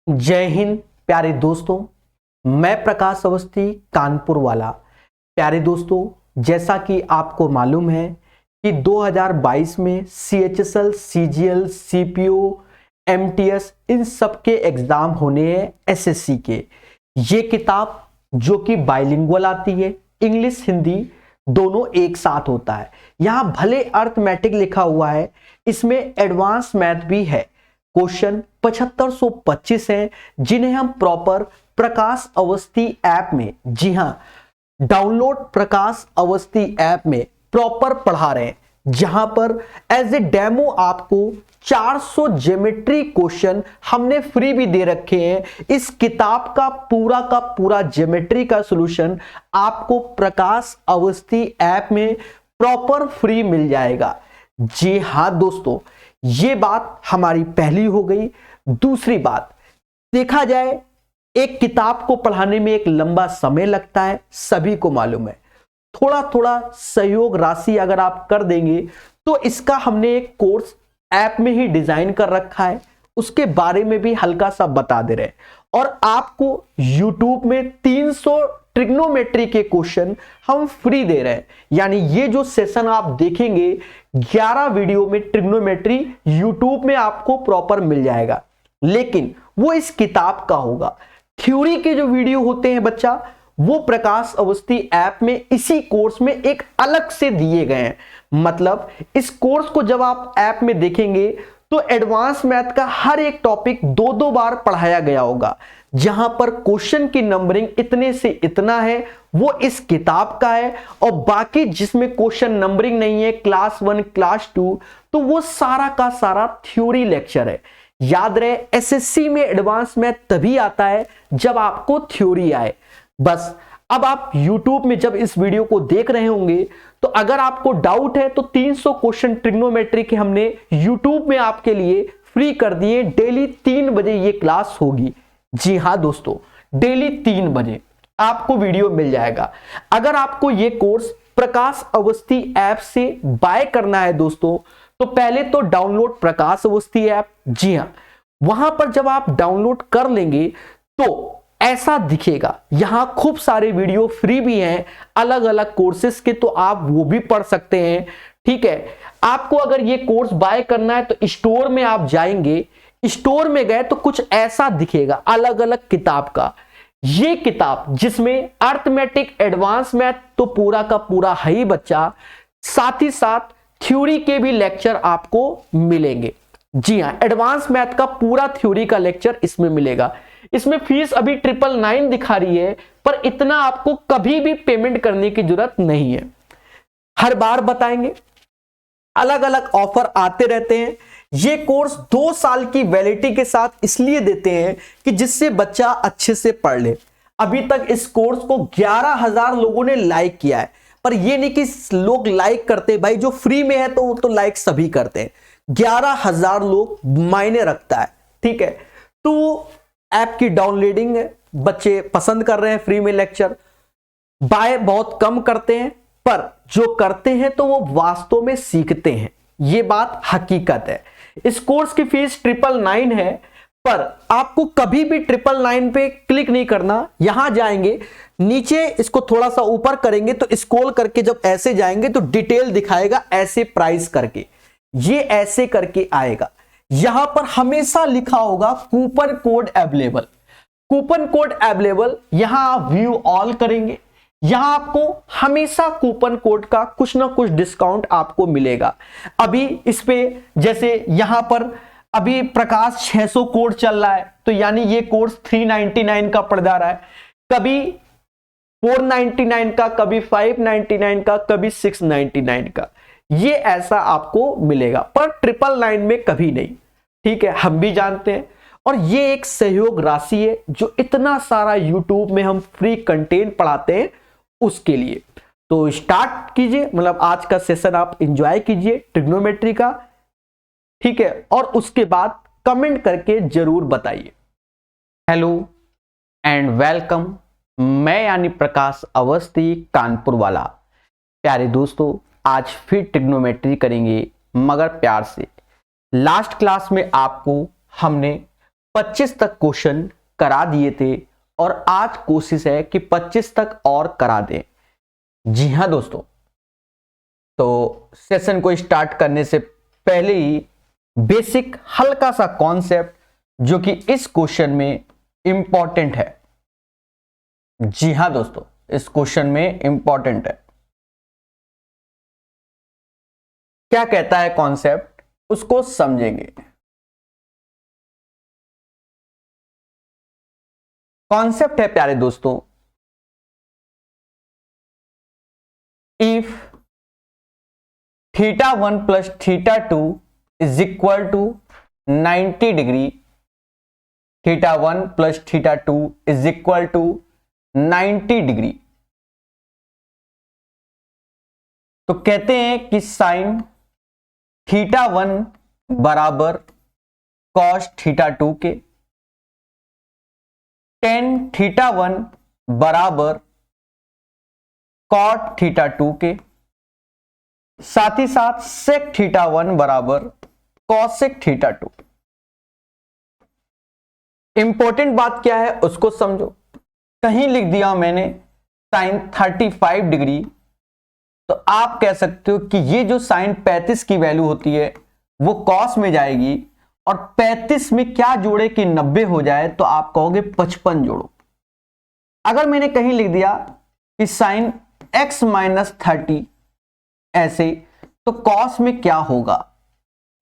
जय हिंद प्यारे दोस्तों। मैं प्रकाश अवस्थी कानपुर वाला। प्यारे दोस्तों, जैसा कि आपको मालूम है कि 2022 में CHSL, CGL, CPO, MTS इन सब के एग्जाम होने हैं SSC के। ये किताब जो कि बाइलिंगुअल आती है, इंग्लिश हिंदी दोनों एक साथ होता है। यहाँ भले अर्थमेटिक लिखा हुआ है, इसमें एडवांस मैथ भी है। क्वेश्चन 7525 हैं जिन्हें हम प्रॉपर प्रकाश अवस्थी ऐप में, जी हां, डाउनलोड प्रकाश अवस्थी ऐप में प्रॉपर पढ़ा रहे हैं, जहां पर एज ए डेमो आपको 400 ज्योमेट्री क्वेश्चन हमने फ्री भी दे रखे हैं। इस किताब का पूरा ज्योमेट्री का सॉल्यूशन आपको प्रकाश अवस्थी ऐप में प्रॉपर फ्री मिल जाएगा। जी हां दोस्तों, ये बात हमारी पहली हो गई। दूसरी बात, देखा जाए एक किताब को पढ़ाने में एक लंबा समय लगता है, सभी को मालूम है। थोड़ा थोड़ा सहयोग राशि अगर आप कर देंगे तो इसका हमने एक कोर्स ऐप में ही डिजाइन कर रखा है, उसके बारे में भी हल्का सा बता दे रहे हैं। और आपको YouTube में 300 ट्रिग्नोमेट्री के क्वेश्चन हम फ्री दे रहे हैं। यानी ये जो सेशन आप देखेंगे 11 वीडियो में ट्रिग्नोमेट्री YouTube में आपको प्रॉपर मिल जाएगा, लेकिन वो इस किताब का होगा। थ्योरी के जो वीडियो होते हैं बच्चा, वो प्रकाश अवस्थी ऐप में इसी कोर्स में एक अलग से दिए गए हैं। मतलब इस कोर्स को जब आप ऐप में देखेंगे तो एडवांस मैथ का हर एक टॉपिक दो दो बार पढ़ाया गया होगा। जहां पर क्वेश्चन की नंबरिंग इतने से इतना है वो इस किताब का है, और बाकी जिसमें क्वेश्चन नंबरिंग नहीं है, क्लास 1 क्लास 2, तो वो सारा का सारा थ्योरी लेक्चर है। याद रहे, SSC में एडवांस मैथ तभी आता है जब आपको थ्योरी आए। बस अब आप YouTube में जब इस वीडियो को देख रहे होंगे तो अगर आपको डाउट है तो 300 क्वेश्चन ट्रिग्नोमेट्री के हमने YouTube में आपके लिए फ्री कर दिए। डेली 3 बजे ये क्लास होगी। जी हां दोस्तों, डेली 3 बजे आपको वीडियो मिल जाएगा। अगर आपको ये कोर्स प्रकाश अवस्थी ऐप से बाय करना है दोस्तों, तो पहले तो डाउनलोड प्रकाश अवस्थी ऐप। जी हां, वहां पर जब आप डाउनलोड कर लेंगे तो ऐसा दिखेगा। यहां खूब सारे वीडियो फ्री भी हैं अलग अलग कोर्सेज के, तो आप वो भी पढ़ सकते हैं। ठीक है, आपको अगर ये कोर्स बाय करना है तो स्टोर में आप जाएंगे, स्टोर में गए तो कुछ ऐसा दिखेगा अलग अलग किताब का। ये किताब जिसमें अर्थमेटिक एडवांस मैथ तो पूरा का पूरा है ही बच्चा, साथ ही साथ थ्योरी के भी लेक्चर आपको मिलेंगे। जी हां, एडवांस मैथ का पूरा थ्योरी का लेक्चर इसमें मिलेगा। इसमें फीस अभी 999 दिखा रही है, पर इतना आपको कभी भी पेमेंट करने की जरूरत नहीं है। हर बार बताएंगे, अलग अलग ऑफर आते रहते हैं। ये कोर्स 2 साल की वैलिडिटी के साथ इसलिए देते हैं कि जिससे बच्चा अच्छे से पढ़ ले। अभी तक इस कोर्स को 11,000 लोगों ने लाइक किया है, पर ये नहीं कि लोग लाइक करते, भाई जो फ्री में है तो लाइक सभी करते हैं। 11,000 लोग मायने रखता है। ठीक है, तो ऐप की डाउनलोडिंग है, बच्चे पसंद कर रहे हैं। फ्री में लेक्चर बाय बहुत कम करते हैं, पर जो करते हैं तो वो वास्तव में सीखते हैं। ये बात हकीकत है। इस कोर्स की फीस 999 है, पर आपको कभी भी 999 पे क्लिक नहीं करना। यहां जाएंगे नीचे, इसको थोड़ा सा ऊपर करेंगे तो स्क्रॉल करके जब ऐसे जाएंगे तो डिटेल दिखाएगा ऐसे प्राइस करके, ये ऐसे करके आएगा। यहां पर हमेशा लिखा होगा coupon code available. Coupon code available, यहां आप व्यू ऑल करेंगे, यहां आपको हमेशा कूपन कोड का कुछ ना कुछ डिस्काउंट आपको मिलेगा। अभी इस पे जैसे यहां पर अभी प्रकाश 600 कोड चल रहा है, तो यानी ये कोर्स 399 का पड़ जा रहा है, कभी 499 का, कभी 599 का, कभी 699 का। ये ऐसा आपको मिलेगा, पर 999 में कभी नहीं। ठीक है, हम भी जानते हैं, और ये एक सहयोग राशि है जो इतना सारा YouTube में हम फ्री कंटेंट पढ़ाते हैं उसके लिए। तो स्टार्ट कीजिए, मतलब आज का सेशन आप एंजॉय कीजिए ट्रिग्नोमेट्री का। ठीक है, और उसके बाद कमेंट करके जरूर बताइए। हेलो एंड वेलकम, मैं यानी प्रकाश अवस्थी कानपुर वाला। प्यारे दोस्तों, आज फिर ट्रिग्नोमेट्री करेंगे, मगर प्यार से। लास्ट क्लास में आपको हमने 25 तक क्वेश्चन करा दिए थे और आज कोशिश है कि 25 तक और करा दें। जी हां दोस्तों, तो सेशन को स्टार्ट करने से पहले ही बेसिक हल्का सा कॉन्सेप्ट जो कि इस क्वेश्चन में इंपॉर्टेंट है। जी हां दोस्तों, इस क्वेश्चन में इंपॉर्टेंट है। क्या कहता है कॉन्सेप्ट, उसको समझेंगे। कॉन्सेप्ट है प्यारे दोस्तों, if θ1 plus θ2 is equal to 90 degree, θ1 plus θ2 is equal to 90 degree, तो कहते हैं कि साइन θ1 बराबर कॉस θ2 के, टेन θ1 बराबर कॉट θ2 के, साथ ही साथ सेक θ1 बराबर कॉसेक θ2। इंपॉर्टेंट बात क्या है उसको समझो। कहीं लिख दिया मैंने साइन 35 डिग्री, तो आप कह सकते हो कि ये जो साइन 35 की वैल्यू होती है वो कॉस में जाएगी, और 35 में क्या जोड़े कि 90 हो जाए, तो आप कहोगे 55 जोड़ो। अगर मैंने कहीं लिख दिया कि साइन x माइनस 30 ऐसे, तो कॉस में क्या होगा,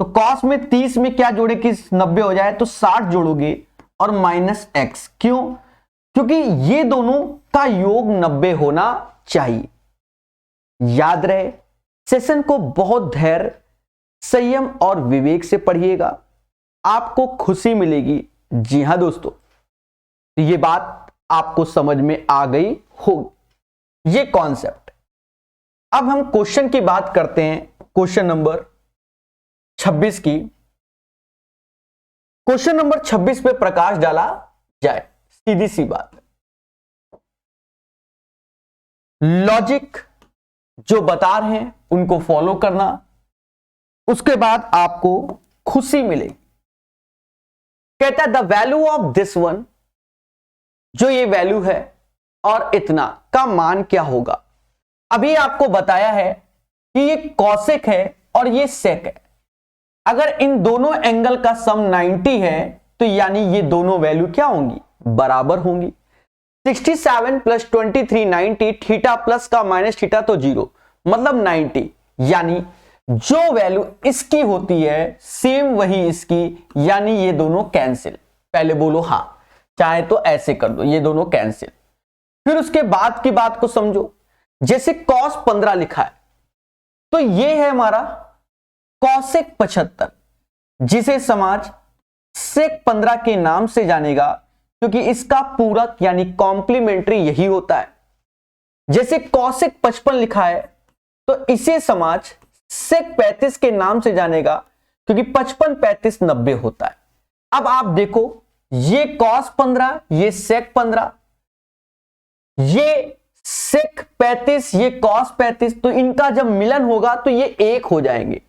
तो कॉस में 30 में क्या जोड़े कि 90 हो जाए, तो 60 जोड़ोगे और माइनस x। क्यों? क्योंकि ये दोनों का योग 90 होना चाहिए। याद रहे, सेशन को बहुत धैर्य, संयम और विवेक से पढ़िएगा, आपको खुशी मिलेगी। जी हां दोस्तों, ये बात आपको समझ में आ गई होगी, ये कॉन्सेप्ट। अब हम क्वेश्चन की बात करते हैं, क्वेश्चन नंबर 26 की। क्वेश्चन नंबर 26 पे प्रकाश डाला जाए, सीधी सी बात। लॉजिक जो बता रहे हैं उनको फॉलो करना, उसके बाद आपको खुशी मिलेगी। कहता है the value of this one, जो ये वैल्यू है और इतना का मान क्या होगा। अभी आपको बताया है कि ये कॉसेक है और ये सेक है। अगर इन दोनों एंगल का सम 90 है, तो यानी ये दोनों वैल्यू क्या होंगी, बराबर होंगी। 67 प्लस 23 90, थीटा प्लस का माइनस थीटा तो 0, मतलब 90। यानी जो वैल्यू इसकी होती है सेम वही इसकी, यानी ये दोनों कैंसिल। पहले बोलो हां, चाहे तो ऐसे कर दो, ये दोनों कैंसिल। फिर उसके बाद की बात को समझो। जैसे cos 15 लिखा है, तो ये है हमारा कॉसेक 75, जिसे समाज सेक 15 के नाम से जानेगा, क्योंकि इसका पूरक यानी कॉम्प्लीमेंट्री यही होता है। जैसे कॉसेक 55 लिखा है, तो इसे समाज सेक 35 के नाम से जानेगा, क्योंकि 55 35 90 होता है। अब आप देखो, ये cos 15, ये सेक 15, ये सेक 35, ये cos 35, तो इनका जब मिलन होगा तो ये एक हो जाएंगे।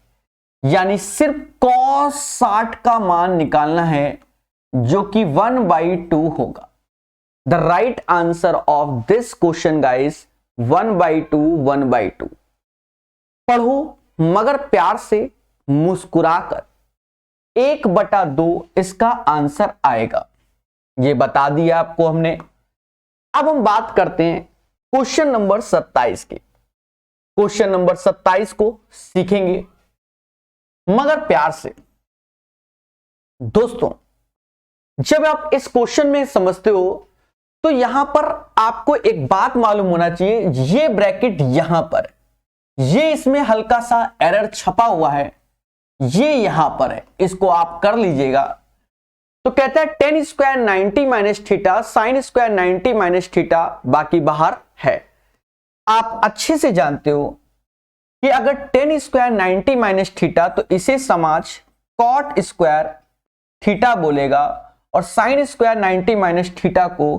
यानी सिर्फ cos 60 का मान निकालना है, जो कि 1/2 होगा। The right answer of this question guys 1/2, 1/2। पढ़ो मगर प्यार से, मुस्कुराकर, 1/2 इसका आंसर आएगा। ये बता दिया आपको हमने। अब हम बात करते हैं क्वेश्चन नंबर 27 के। क्वेश्चन नंबर 27 को सीखेंगे मगर प्यार से। दोस्तों, जब आप इस क्वेश्चन में समझते हो, तो यहां पर आपको एक बात मालूम होना चाहिए, ये ब्रैकेट यहां पर, ये इसमें हल्का सा एरर छपा हुआ है, ये यहां पर है, इसको आप कर लीजिएगा। तो कहता है tan square 90 minus theta, sine square 90 minus theta, बाकी बाहर है। आप अच्छे से जानते हो कि अगर tan स्क्वायर 90 माइनस थीटा, तो इसे समाज कॉट स्क्वायर थीटा बोलेगा, और साइन स्क्वायर 90 माइनस थीटा को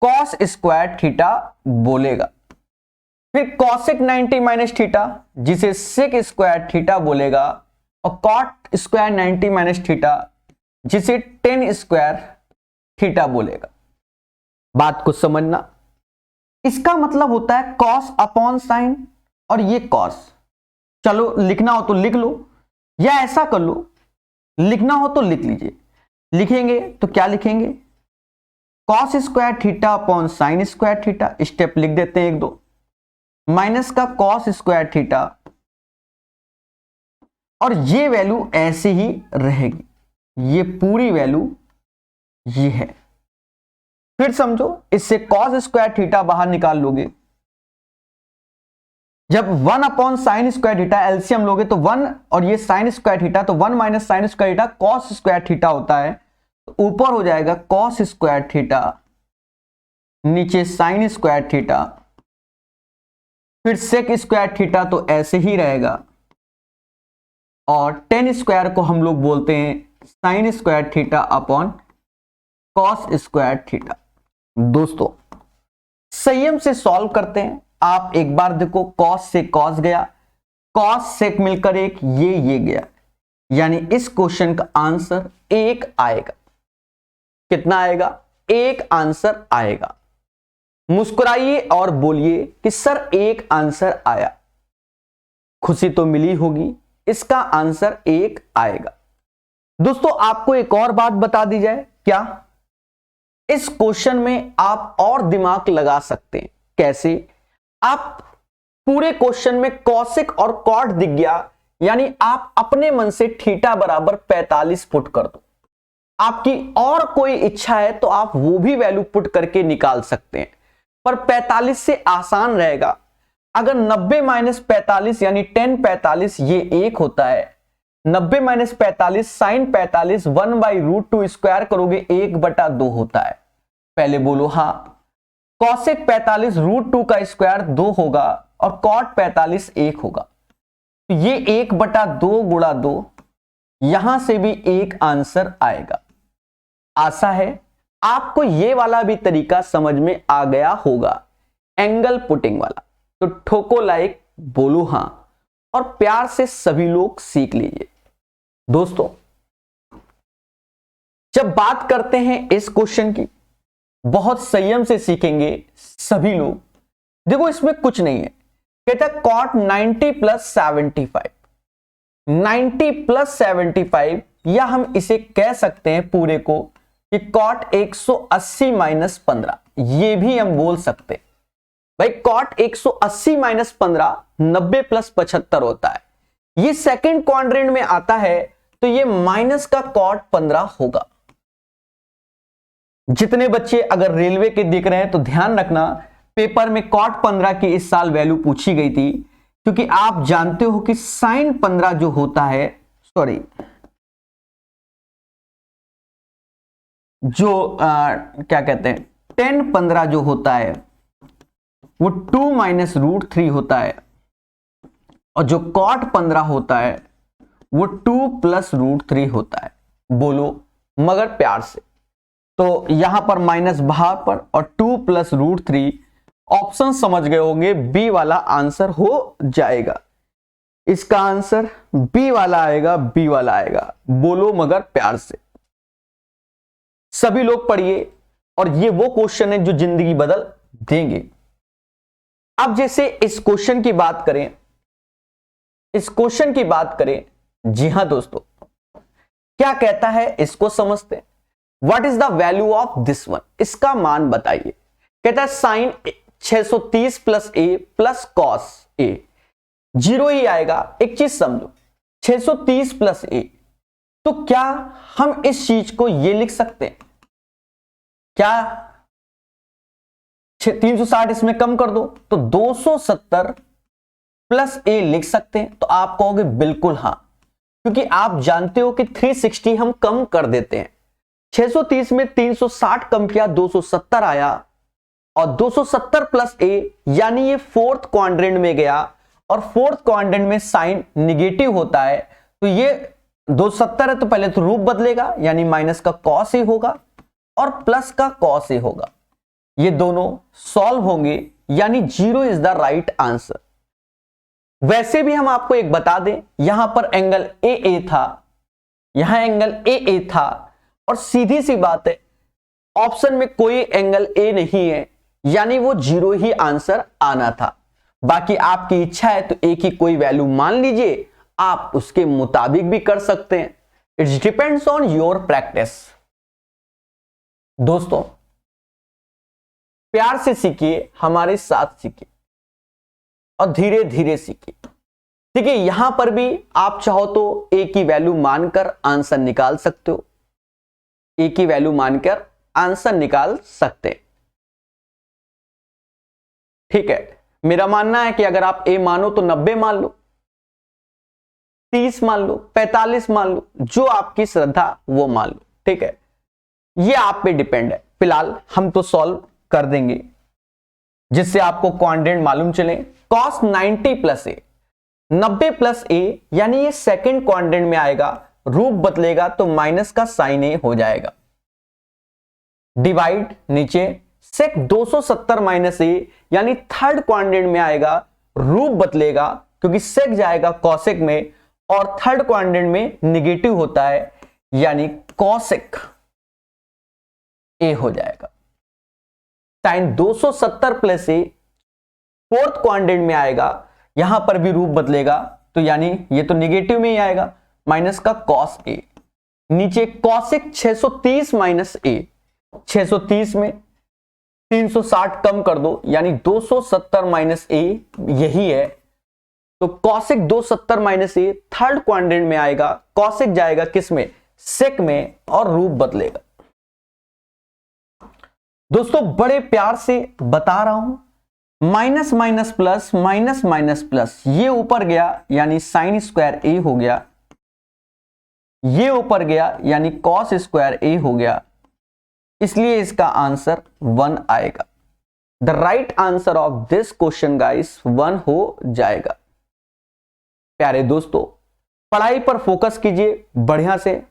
कॉस स्क्वायर थीटा बोलेगा। फिर कॉसेक 90 माइनस थीटा, जिसे सेक स्क्वायर थीटा बोलेगा, और कॉट स्क्वायर 90 माइनस थीटा, जिसे टेन स्क्वायर थीटा बोलेगा। बात को समझना, इसका मतलब होता है कॉस अपॉन साइन, और ये कॉस। चलो लिखना हो तो लिख लो, या ऐसा कर लो, लिखना हो तो लिख लीजिए। लिखेंगे तो क्या लिखेंगे, cos square theta upon sine square theta, step लिख देते हैं एक दो, माइनस का कॉस स्क्वायर थीटा, और ये वैल्यू ऐसे ही रहेगी, ये पूरी वैल्यू ये है। फिर समझो, इससे कॉस स्क्वायर थीटा बाहर निकाल लोगे, जब 1 upon sine square theta LCM लोगे तो 1 और ये साइन स्क्वायर थीटा, तो 1 minus sine square theta cos square theta होता है, तो ऊपर हो जाएगा कॉस स्क्वायर थीटा, नीचे साइन स्क्वायर थीटा, फिर सेक स्क्वायर थीटा तो ऐसे ही रहेगा, और टेन स्क्वायर को हम लोग बोलते हैं sine square theta upon cos square theta. दोस्तों संयम से सॉल्व करते हैं। आप एक बार देखो, कॉस से कॉस गया, कॉस सेक मिलकर एक, ये गया, यानी इस क्वेश्चन का आंसर 1 आएगा। कितना आएगा, 1 आंसर आएगा। मुस्कुराइए और बोलिए कि सर 1 आंसर आया। खुशी तो मिली होगी, इसका आंसर 1 आएगा। दोस्तों आपको एक और बात बता दी जाए, क्या इस क्वेश्चन में आप और दिमाग लगा सकते हैं। कैसे, आप पूरे क्वेश्चन में कॉसेक और कॉट दिख गया, यानी आप अपने मन से थीटा बराबर 45 पुट कर दो। आपकी और कोई इच्छा है तो आप वो भी वैल्यू पुट करके निकाल सकते हैं, पर 45 से आसान रहेगा। अगर 90 माइनस 45 यानी 10 45 ये 1 होता है, 90 माइनस 45 साइन 45 1/√2 स्क्वायर करोगे 1/2 होता है। पहले बोलो हाँ। कॉसेक 45 √2 का स्क्वायर 2 होगा, और कॉट 45 1 होगा, तो ये 1/2 गुणा 2, यहां से भी 1 आंसर आएगा। आशा है आपको ये वाला भी तरीका समझ में आ गया होगा, एंगल पुटिंग वाला। तो ठोको लाइक, बोलो हां, और प्यार से सभी लोग सीख लीजिए। दोस्तों जब बात करते हैं इस क्वेश्चन की, बहुत संयम से सीखेंगे सभी लोग। देखो इसमें कुछ नहीं है, कहता है कॉट 90 प्लस 75, 90 प्लस 75, या हम इसे कह सकते हैं पूरे को कि कॉट 180 माइनस 15, ये भी हम बोल सकते हैं। भाई कॉट 180 माइनस 15 90 प्लस 75 होता है, ये सेकंड क्वाड्रेंट में आता है, तो ये माइनस का कॉट 15 होगा। जितने बच्चे अगर रेलवे के देख रहे हैं तो ध्यान रखना, पेपर में कॉट 15 की इस साल वैल्यू पूछी गई थी, क्योंकि आप जानते हो कि साइन 15 जो होता है, सॉरी जो क्या कहते हैं, टेन 15 जो होता है वो 2 माइनस √3 होता है, और जो कॉट 15 होता है वो 2 प्लस √3 होता है। बोलो मगर प्यार से। तो यहां पर माइनस बाहर पर, और 2 प्लस √3, ऑप्शन समझ गए होंगे, बी वाला आंसर हो जाएगा। इसका आंसर बी वाला आएगा, बी वाला आएगा। बोलो मगर प्यार से। सभी लोग पढ़िए, और ये वो क्वेश्चन है जो जिंदगी बदल देंगे। अब जैसे इस क्वेश्चन की बात करें, इस क्वेश्चन की बात करें, जी हां दोस्तों, क्या कहता है इसको समझते हैं। What is the value of this one, इसका मान बताइए। कहता है sign 630 plus A plus cos A, 0 ही आएगा। एक चीज समझो, 630 प्लस ए, तो क्या हम इस चीज को ये लिख सकते हैं क्या, 360 इसमें कम कर दो तो 270 प्लस ए लिख सकते हैं। तो आप कहोगे बिल्कुल हां, क्योंकि आप जानते हो कि 360 हम कम कर देते हैं। 630 में 360 कम किया, 270 आया, और 270 प्लस ए, यानी ये फोर्थ क्वाड्रेंट में गया, और फोर्थ क्वाड्रेंट में साइन निगेटिव होता है, तो ये 270 है तो पहले तो रूप बदलेगा, यानी माइनस का कॉस ए होगा और प्लस का कॉस ए होगा। ये दोनों सॉल्व होंगे, यानी 0 इज द राइट आंसर। वैसे भी हम आपको एक बता दें, यहां पर एंगल ए ए था, यहां एंगल ए ए था, और सीधी सी बात है ऑप्शन में कोई एंगल ए नहीं है, यानी वो 0 ही आंसर आना था। बाकी आपकी इच्छा है तो ए की कोई वैल्यू मान लीजिए, आप उसके मुताबिक भी कर सकते हैं। It's depends on your practice. दोस्तों प्यार से सीखिए, हमारे साथ सीखिए और धीरे धीरे सीखिए। ठीक है, यहां पर भी आप चाहो तो ए की वैल्यू मानकर आंसर निकाल सकते हो, ए की वैल्यू मानकर आंसर निकाल सकते हैं। ठीक है, मेरा मानना है कि अगर आप ए मानो तो 90 मान लो, 30 मान लो, 45 मान लो, जो आपकी श्रद्धा वो मान लो। ठीक है, ये आप पे डिपेंड है। फिलहाल हम तो सॉल्व कर देंगे जिससे आपको क्वाड्रेंट मालूम चले। cos 90 प्लस ए, 90 प्लस ए यानी ये सेकंड क्वाड्रेंट में आएगा, रूप बदलेगा तो माइनस का साइन ए हो जाएगा। डिवाइड नीचे सेक 270 माइनस ए यानी थर्ड क्वाड्रेंट में आएगा, रूप बदलेगा क्योंकि सेक जाएगा कॉसेक में और थर्ड क्वाड्रेंट में निगेटिव होता है यानी कॉसेक ए हो जाएगा। साइन 270 प्लस ए फोर्थ क्वाड्रेंट में आएगा, यहां पर भी रूप बदलेगा तो यानी ये तो निगेटिव में ही आएगा, माइनस का कॉस ए। नीचे कॉसेक 630 माइनस ए, 630 में 360 कम कर दो यानी 270 माइनस ए यही है, तो कॉसेक 270 माइनस ए थर्ड क्वाड्रेंट में आएगा, कॉसेक जाएगा किस में, सेक में और रूप बदलेगा। दोस्तों बड़े प्यार से बता रहा हूं, minus minus plus, minus minus plus, ये ऊपर गया यानी साइन स्क्वायर ए हो गया, ये ऊपर गया यानी कॉस स्क्वायर ए हो गया, इसलिए इसका आंसर 1 आएगा। The right answer of this question guys 1 हो जाएगा। प्यारे दोस्तों पढ़ाई पर फोकस कीजिए बढ़िया से।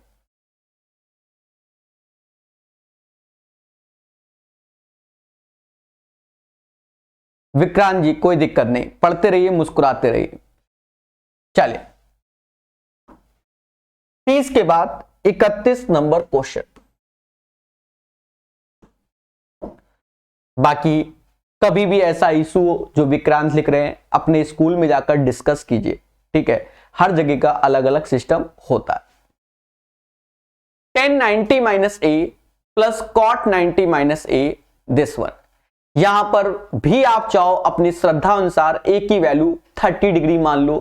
विक्रांत जी कोई दिक्कत नहीं, पढ़ते रहिए, मुस्कुराते रहिए। चलिए 30 के बाद 31 नंबर क्वेश्चन। बाकी कभी भी ऐसा इशू हो जो विक्रांत लिख रहे हैं अपने स्कूल में जाकर डिस्कस कीजिए। ठीक है, हर जगह का अलग अलग सिस्टम होता है। tan 90 minus A plus cot 90 minus A, this one. यहां पर भी आप चाहो अपनी श्रद्धा अनुसार ए की वैल्यू 30 डिग्री मान लो,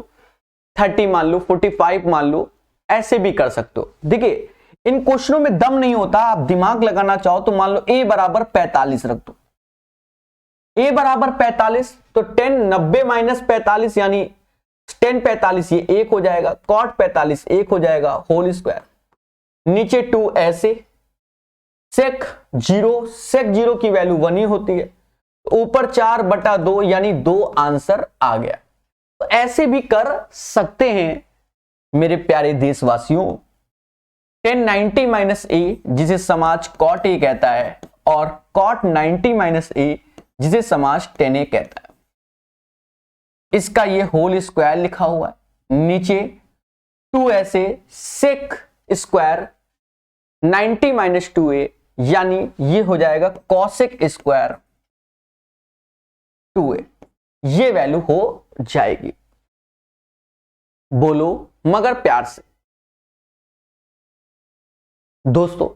30 मान लो, 45 मान लो, ऐसे भी कर सकते हो। देखिए इन क्वेश्चनों में दम नहीं होता, आप दिमाग लगाना चाहो तो मान लो a बराबर 45 रख दो, a बराबर 45 तो tan 90 माइनस 45 यानी tan 45 ये 1 हो जाएगा, cot 45 1 हो जाएगा होल स्क्वायर, नीचे 2 ऐसे, sec 0 की वैल्यू 1 ही होती है, ऊपर 4/2 यानी 2 आंसर आ गया। तो ऐसे भी कर सकते हैं मेरे प्यारे देशवासियों। tan 90 माइनस ए जिसे समाज cot a कहता है और cot 90 माइनस ए जिसे समाज tan a कहता है, इसका ये होल स्क्वायर लिखा हुआ है, नीचे 2 ऐसे sec स्क्वायर 90 माइनस 2a यानी ये हो जाएगा कॉसेक स्क्वायर 2a, ये वैल्यू हो जाएगी। बोलो मगर प्यार से। दोस्तों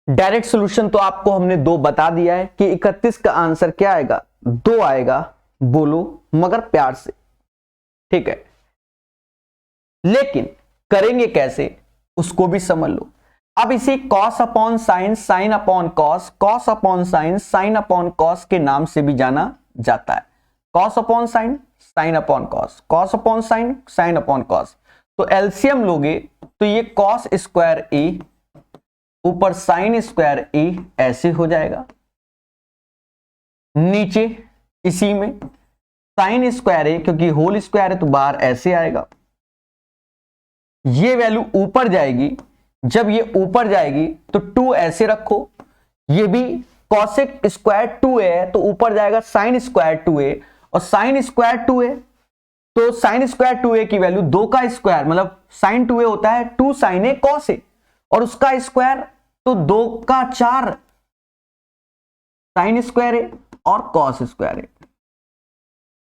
डायरेक्ट सॉल्यूशन तो आपको हमने 2 बता दिया है कि 31 का आंसर क्या आएगा, 2 आएगा। बोलो मगर प्यार से। ठीक है, लेकिन करेंगे कैसे उसको भी समझ लो। अब इसे cos upon sine, sine upon cos, cos upon sine, sine upon cos के नाम से भी जाना जाता है। cos upon sine, sine upon cos, cos upon sine, sine upon cos. तो एलसीएम लोगे तो ये cos स्क्वायर ए ऊपर साइन स्क्वायर ए ऐसे हो जाएगा, नीचे इसी में साइन स्क्वायर ए क्योंकि होल स्क्वायर है तो बाहर ऐसे आएगा, ये वैल्यू ऊपर जाएगी। जब ये ऊपर जाएगी तो 2 ऐसे रखो, ये भी कॉसेक स्क्वायर 2a है तो ऊपर जाएगा साइन स्क्वायर 2a और साइन स्क्वायर 2a, तो साइन स्क्वायर 2a की वैल्यू 2 का स्क्वायर मतलब साइन 2a होता है 2 साइन ए कॉस ए और उसका स्क्वायर तो 2 का 4 साइन स्क्वायर है और कॉस स्क्वायर है।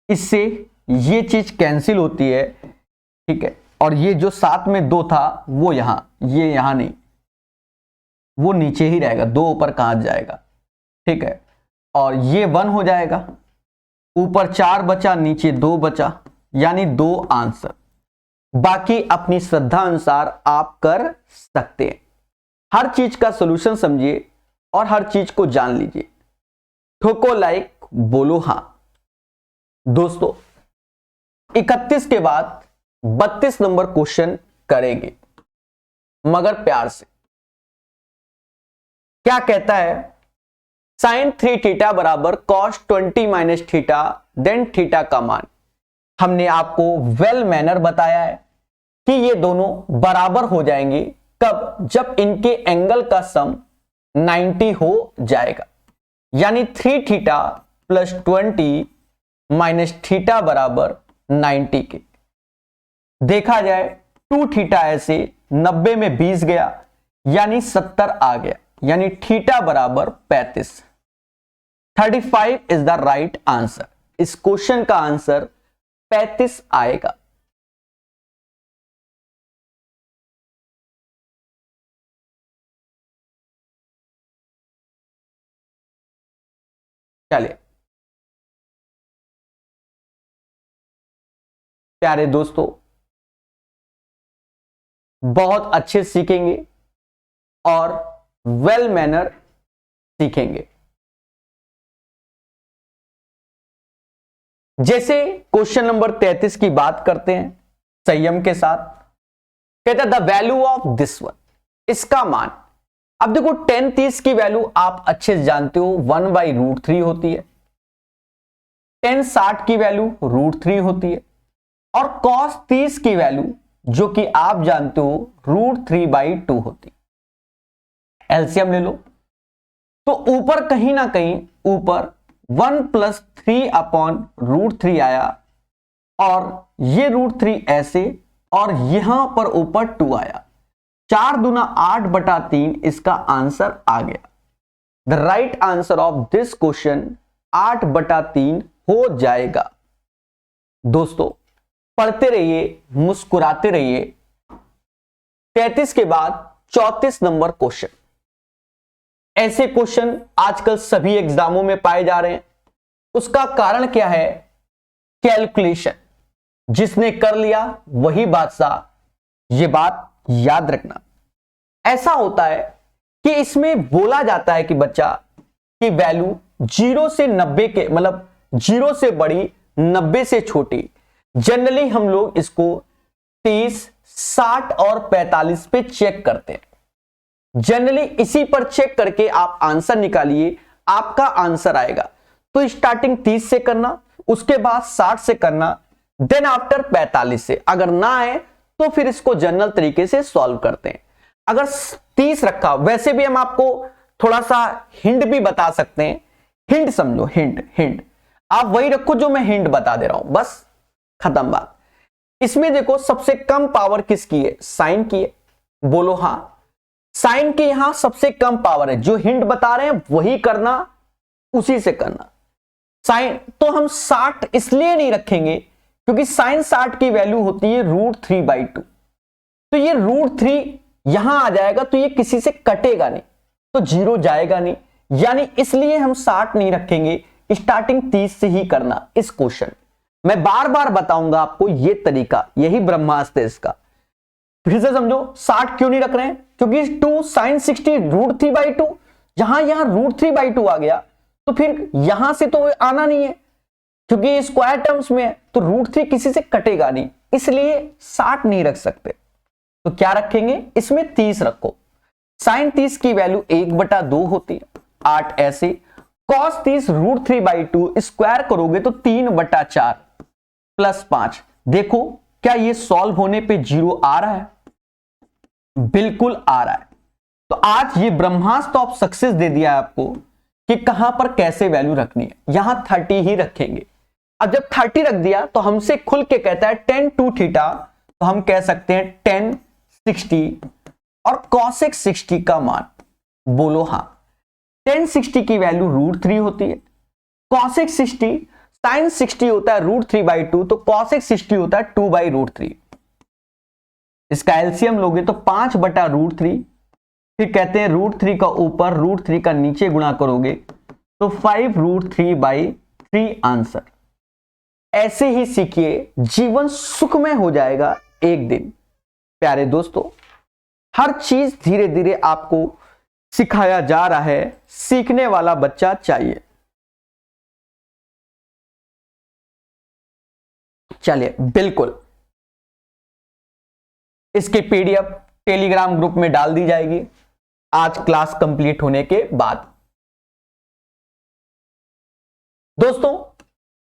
इससे ये चीज कैंसिल होती है, ठीक है। और ये जो साथ में 2 था वो यहां, ये यहां नहीं, वो नीचे ही रहेगा, 2 ऊपर कहां जाएगा, ठीक है। और ये 1 हो जाएगा, ऊपर 4 बचा, नीचे 2 बचा, यानी 2 आंसर। बाकी अपनी श्रद्धा अनुसार आप कर सकते हैं। हर चीज का सॉल्यूशन समझिए और हर चीज को जान लीजिए। ठोको लाइक, बोलो हां। दोस्तों 31 के बाद 32 नंबर क्वेश्चन करेंगे, मगर प्यार से। क्या कहता है, साइन 3 थीटा बराबर cos 20 minus theta, then theta का मान। हमने आपको वेल मैनर बताया है कि ये दोनों बराबर हो जाएंगे कब, जब इनके एंगल का सम 90 हो जाएगा, यानी 3 थीटा प्लस 20 माइनस थीटा बराबर 90 के। देखा जाए 2 थीटा ऐसे 90 में 20 गया, यानी 70 आ गया, यानी थीटा बराबर 35। 35 इज द राइट आंसर। इस क्वेश्चन का आंसर 35 आएगा। चलिए प्यारे दोस्तों, बहुत अच्छे सीखेंगे और वेल मैनर सीखेंगे। जैसे क्वेश्चन नंबर 33 की बात करते हैं संयम के साथ। कहता the value of this one, इसका मान। अब देखो 10 30 की वैल्यू आप अच्छे से जानते हो 1/√3 होती है। 10 60 की वैल्यू √3 होती है। और cos 30 की वैल्यू जो कि आप जानते हो √3/2 होती है। एलसीएम ले लो तो ऊपर कहीं ना कहीं ऊपर 1 + 3/√3 आया, और ये √3 ऐसे, और यहां पर ऊपर 2 आया। 4 दूना 8/3 इसका आंसर आ गया। The right answer of this question 8/3 हो जाएगा। दोस्तों पढ़ते रहिए, मुस्कुराते रहिए। 33 के बाद 34 नंबर क्वेश्चन। ऐसे क्वेश्चन आजकल सभी एग्जामों में पाए जा रहे हैं। उसका कारण क्या है? कैलकुलेशन। जिसने कर लिया वही बादशाह। ये बात याद रखना। ऐसा होता है कि इसमें बोला जाता है कि बच्चा की वैल्यू 0 से 90 के, मतलब 0 से बड़ी 90 से छोटी। जनरली हम लोग इसको 30, 60 और 45 पे चेक करते हैं। जनरली इसी पर चेक करके आप आंसर निकालिए, आपका आंसर आएगा। तो स्टार्टिंग 30 से करना, उसके बाद 60 से करना, देन आफ्टर 45 से। अगर ना आए तो फिर इसको जनरल तरीके से सॉल्व करते हैं। अगर 30 रखा, वैसे भी हम आपको थोड़ा सा हिंट भी बता सकते हैं। हिंट समझो, हिंट आप वही रखो जो मैं हिंट बता दे रहा हूं, बस खत्म बात। इसमें देखो सबसे कम पावर किसकी है? साइन की है। बोलो हां। साइन की यहां सबसे कम पावर है। जो हिंट बता रहे हैं वही करना, उसी से करना। साइन तो हम 60 इसलिए नहीं रखेंगे क्योंकि साइन 60 की वैल्यू होती है √3/2। तो ये √3 यहां आ जाएगा तो ये किसी से कटेगा नहीं, तो 0 जाएगा नहीं, यानी इसलिए हम 60 नहीं रखेंगे। स्टार्टिंग 30 से ही करना इस क्वेश्चन। मैं बार बार बताऊंगा आपको ये तरीका, यही ब्रह्मास्त्र है इसका। फिर से समझो, 60 क्यों नहीं रख रहे हैं? क्योंकि 2 sin 60 √3/2, यहां √3/2 आ गया तो फिर यहां से तो आना नहीं है क्योंकि स्क्वायर टर्म्स में है, तो √3 किसी से कटेगा नहीं, इसलिए 60 नहीं रख सकते। तो क्या रखेंगे? इसमें 30 रखो। sin 30 की वैल्यू 1/2 होती है, 8 ऐसे। cos 30 √3/2 स्क्वायर करोगे तो 3/4 + 5। देखो क्या ये सॉल्व होने पे 0 आ रहा है? बिल्कुल आ रहा है। तो आज ये ब्रह्मास्त्र ऑफ सक्सेस दे दिया है आपको कि कहां पर कैसे वैल्यू रखनी है। यहां 30 ही रखेंगे। अब जब 30 रख दिया तो हमसे खुल के कहता है tan 2 थीटा, तो हम कह सकते हैं tan 60 और cosec 60 का मान, बोलो हाँ। tan 60 की वैल्यू √3 होती है, cosec 60 sin 60 होता है √3/2, तो cosec 60 होता है 2/√3। इसका एलसीएम लोगे तो 5/√3, फिर कहते हैं √3 का ऊपर √3 का नीचे गुणा करोगे तो 5√3/3 आंसर। ऐसे ही सीखिए, जीवन सुखमय हो जाएगा एक दिन। प्यारे दोस्तों, हर चीज धीरे धीरे आपको सिखाया जा रहा है, सीखने वाला बच्चा चाहिए। चलिए, बिल्कुल इसकी पीडीएफ टेलीग्राम ग्रुप में डाल दी जाएगी आज क्लास कंप्लीट होने के बाद। दोस्तों,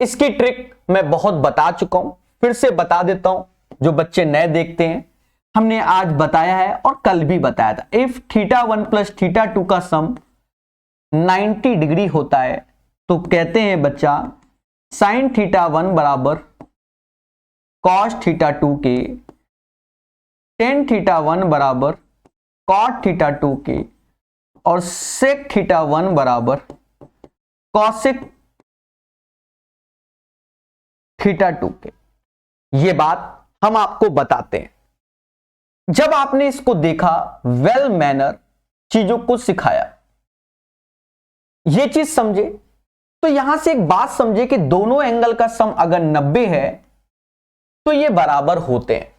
इसकी ट्रिक मैं बहुत बता चुका हूं, फिर से बता देता हूं, जो बच्चे नए देखते हैं। हमने आज बताया है और कल भी बताया था, इफ θ1 + θ2 का सम 90 डिग्री होता है तो कहते हैं बच्चा sin θ1 बराबर cos θ2 के, tan θ1 बराबर cot θ2 के, और sec θ1 बराबर cosec θ2 के। ये बात हम आपको बताते हैं। जब आपने इसको देखा, वेल मैनर चीजों को सिखाया, ये चीज समझे, तो यहां से एक बात समझे कि दोनों एंगल का सम अगर 90 है तो ये बराबर होते हैं।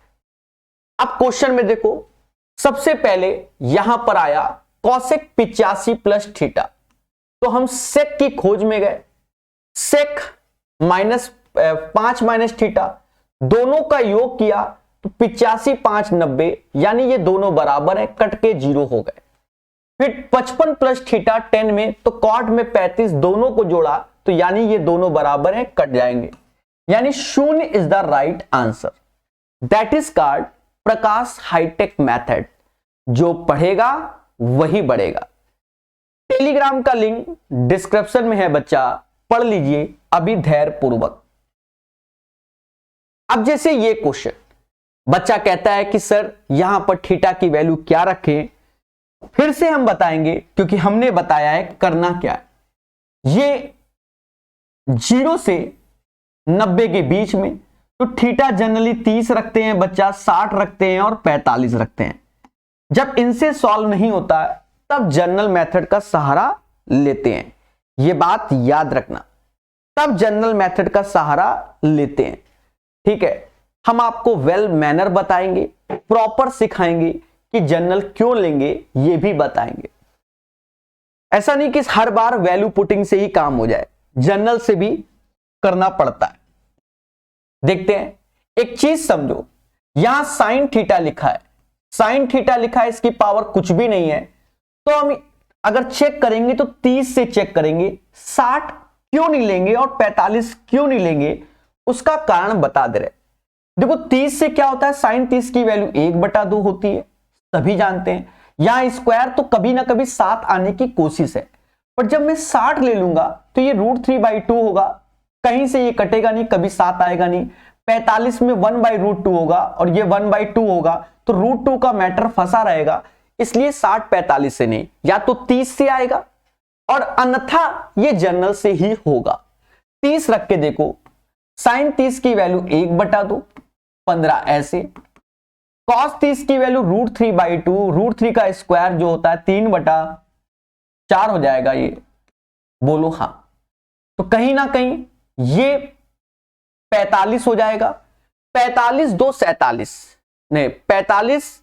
अब क्वेश्चन में देखो, सबसे पहले यहां पर आया cosec 85 + θ, तो हम sec की खोज में गए। sec -5 - θ, दोनों का योग किया तो 85 5 90, यानी ये दोनों बराबर है, कट के 0 हो गए। फिर 55 + θ 10 में, तो cot में 35, दोनों को जोड़ा तो यानी ये दोनों बराबर है, कट जाएंगे, यानी 0 is the right answer. That is called Prakash high tech method. जो पढ़ेगा वही बढ़ेगा। टेलीग्राम का लिंक डिस्क्रिप्शन में है बच्चा, पढ़ लीजिए अभी धैर्य पूर्वक। अब जैसे ये क्वेश्चन, बच्चा कहता है कि सर यहां पर थीटा की वैल्यू क्या रखें, फिर से हम बताएंगे, क्योंकि हमने बताया है करना क्या है। ये 0 से 90 के बीच में, तो थीटा जनरली 30 रखते हैं बच्चा, 60 रखते हैं और 45 रखते हैं। जब इनसे सॉल्व नहीं होता है तब जनरल मेथड का सहारा लेते हैं। यह बात याद रखना, तब जनरल मेथड का सहारा लेते हैं। ठीक है, हम आपको वेल मैनर बताएंगे, प्रॉपर सिखाएंगे कि जनरल क्यों लेंगे, ये भी बताएंगे। ऐसा नहीं कि हर बार वैल्यू पुटिंग से ही काम हो जाए, जनरल से भी करना पड़ता है। देखते हैं, एक चीज समझो, यहां साइन थीटा लिखा है, साइन थीटा लिखा है, इसकी पावर कुछ भी नहीं है, तो हम अगर चेक करेंगे तो 30 से चेक करेंगे, 60 क्यों नहीं लेंगे और 45 क्यों नहीं लेंगे, उसका कारण बता दे रहे। देखो 30 से क्या होता है, साइन 30 की वैल्यू 1/2 होती है, सभी जानते हैं। यहां स्क्वायर तो कभी ना कभी 7 आने की कोशिश है, पर जब मैं 60 ले लूंगा तो ये √3/2 होगा, कहीं से ये कटेगा नहीं, कभी 7 आएगा नहीं। 45 में 1/√2 होगा और ये 1/2 होगा, तो √2 का मैटर फंसा रहेगा, इसलिए 60 45 से नहीं, या तो 30 से आएगा और अन्यथा ये जनरल से ही होगा। 30 रख के देखो, साइन 30 की वैल्यू 1/2, 15 ऐसे, कॉस 30 की वैल्यू √3/2, √3 का स्क्वायर जो होता है 3/4 हो जाएगा, ये बोलो हाँ। तो कहीं ना कहीं ये 45 हो जाएगा, 45 2 47 नहीं, 45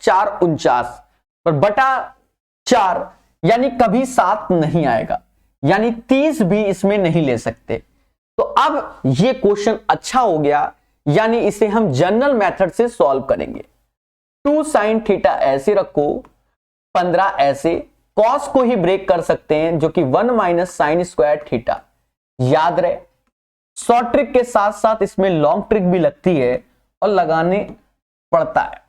4 49 पर बटा 4, यानी कभी 7 नहीं आएगा, यानी 30 भी इसमें नहीं ले सकते। तो अब ये क्वेश्चन अच्छा हो गया, यानी इसे हम जनरल मेथड से सॉल्व करेंगे। 2 sin थीटा ऐसे रखो, 15 ऐसे, कॉस को ही ब्रेक कर सकते हैं, जो कि 1 - sin स्क्वायर थीटा। याद रहे, शॉर्ट ट्रिक के साथ साथ इसमें लॉन्ग ट्रिक भी लगती है और लगाने पड़ता है।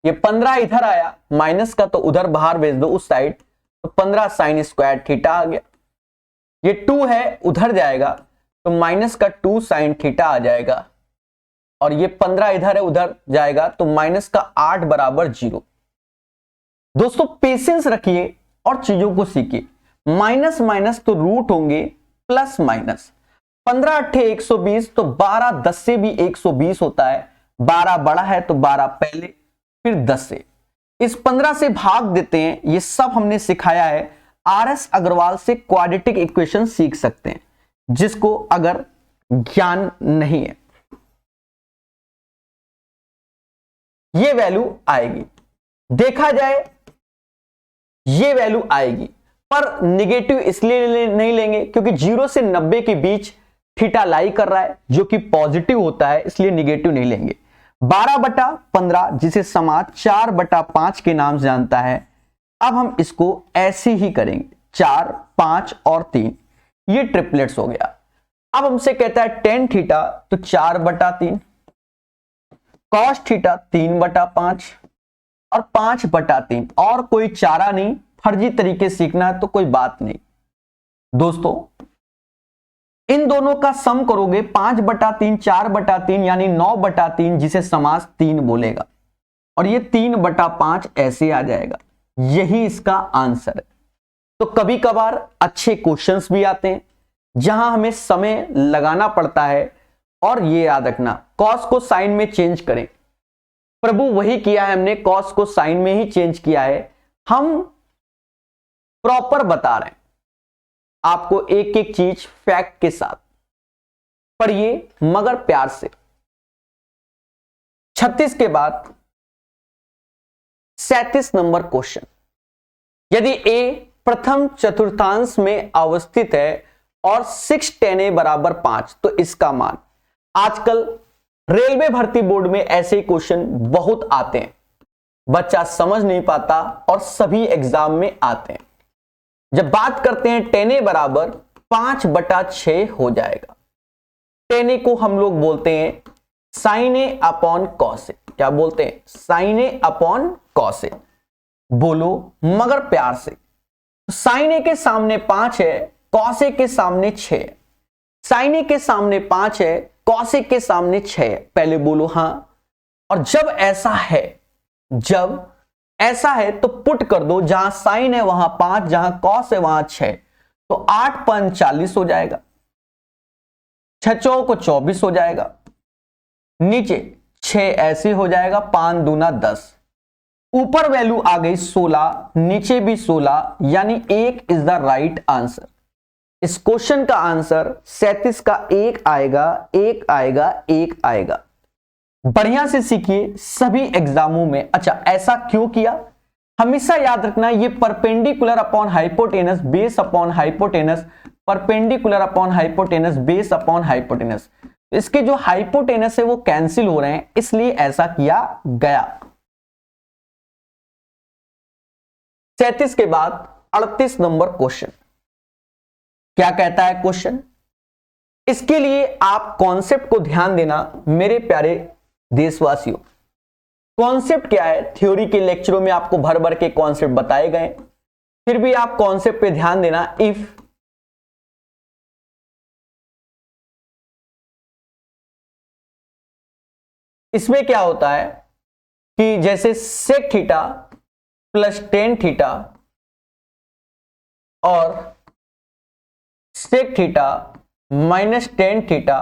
ये 15 इधर आया, माइनस का तो उधर बाहर भेज दो उस साइड, तो 15 sin स्क्वायर थीटा आ गया। ये 2 है, उधर जाएगा तो माइनस का 2 sin थीटा आ जाएगा। और ये 15 इधर है उधर जाएगा तो माइनस का 8 बराबर 0। दोस्तों पेशेंस रखिए और चीजों को सीखिए। माइनस माइनस तो रूट होंगे, प्लस माइनस 15 अट्ठे 120 तो 12 10 से भी 120 होता है। 12 बड़ा है तो 12 पहले फिर 10 से, इस 15 से भाग देते हैं। ये सब हमने सिखाया है। आरएस अग्रवाल से क्वाड्रेटिक इक्वेशन सीख सकते हैं, जिसको अगर ज्ञान नहीं है। ये वैल्यू आएगी, देखा जाए ये वैल्यू आएगी, पर निगेटिव इसलिए नहीं लेंगे क्योंकि 0 से 90 के बीच थीटा लाई कर रहा है जो कि पॉजिटिव होता है, इसलिए निगेटिव नहीं लेंगे। 12/15 जिसे समाज 4/5 के नाम से जानता है। अब हम इसको ऐसे ही करेंगे, 4 5 और 3, ये ट्रिपलेट्स हो गया। अब हमसे कहता है टेन थीटा तो 4/3, कॉस थीटा 3/5 और 5/3, और कोई चारा नहीं। फर्जी तरीके सीखना है तो कोई बात नहीं। दोस्तों इन दोनों का सम करोगे 5/3 4/3 यानी 9/3, जिसे समास 3 बोलेगा, और ये 3/5 ऐसे आ जाएगा। यही इसका आंसर है। तो कभी कभार अच्छे क्वेश्चंस भी आते हैं जहां हमें समय लगाना पड़ता है, और ये याद रखना कॉस को साइन में चेंज करें। प्रभु वही किया है, हमने कॉस को साइन में ही चेंज किया है। हम प्रॉपर बता रहे हैं आपको एक एक चीज फैक्ट के साथ। पढ़िए मगर प्यार से। 36 के बाद 37 नंबर क्वेश्चन। यदि a प्रथम चतुर्थांश में अवस्थित है और 6 tan a बराबर 5 तो इसका मान। आजकल रेलवे भर्ती बोर्ड में ऐसे क्वेश्चन बहुत आते हैं, बच्चा समझ नहीं पाता और सभी एग्जाम में आते हैं। जब बात करते हैं tan a बराबर 5/6 हो जाएगा। tan a को हम लोग बोलते हैं sin a upon cos a। क्या बोलते हैं? sin a upon cos a। बोलो मगर प्यार से। sin a के सामने 5 है, cos a के सामने 6 है। sin a के सामने 5 है, cos a के सामने 6 है। पहले बोलो हां। और जब ऐसा है तो पुट कर दो, जहां साइन है वहां 5, जहां कॉस है वहां 6, तो 8 5 40 हो जाएगा। 6 चौको 24 हो जाएगा। नीचे 6 ऐसे हो जाएगा, 5 दूना 10। ऊपर वैल्यू आ गई 16, नीचे भी 16, यानी 1 इज द राइट आंसर। इस क्वेश्चन का आंसर 37 का 1 आएगा, 1 आएगा, 1 आएगा। बढ़िया से सीखिए सभी एग्जामों में। अच्छा ऐसा क्यों किया? हमेशा याद रखना ये perpendicular upon hypotenuse base upon hypotenuse, perpendicular upon hypotenuse base upon hypotenuse. इसके जो हाइपोटेनस है वो कैंसिल हो रहे हैं, इसलिए ऐसा किया गया। 37 के बाद 38 नंबर क्वेश्चन। क्या कहता है क्वेश्चन? इसके लिए आप कॉन्सेप्ट को ध्यान देना मेरे प्यारे देशवासियों। कॉन्सेप्ट क्या है? थ्योरी के लेक्चरों में आपको भर भर के कॉन्सेप्ट बताए गए, फिर भी आप कॉन्सेप्ट पे ध्यान देना। इफ इसमें क्या होता है कि जैसे sec theta plus ten theta और sec theta minus ten theta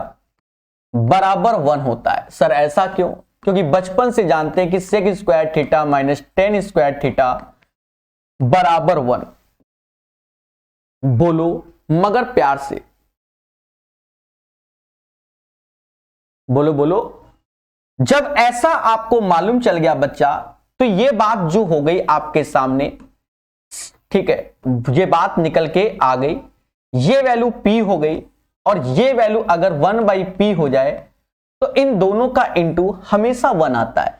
बराबर 1 होता है। सर ऐसा क्यों? क्योंकि बचपन से जानते हैं कि sec square theta minus tan square theta बराबर 1। बोलो मगर प्यार से, बोलो बोलो। जब ऐसा आपको मालूम चल गया बच्चा, तो ये बात जो हो गई आपके सामने, ठीक है, ये बात निकल के आ गई। ये वैल्यू p हो गई और ये वैल्यू अगर 1/p हो जाए तो इन दोनों का इंटू हमेशा 1 आता है।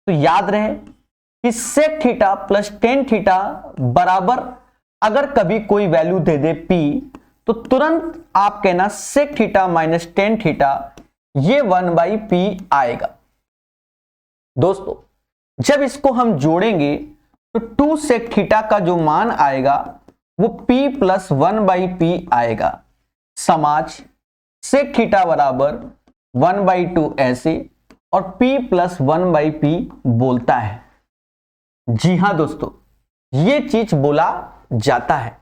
तो याद रहे कि sec theta plus ten theta बराबर अगर कभी कोई वैल्यू दे दे p, तो तुरंत आप कहना sec theta minus ten theta, ये 1/p आएगा। दोस्तों जब इसको हम जोड़ेंगे तो 2 सेक थीटा का जो मान आएगा वो p प्लस 1/p आएगा। समाज सेक थीटा बराबर 1/2 ऐसे, और p प्लस 1/p बोलता है। जी हां दोस्तों, ये चीज बोला जाता है।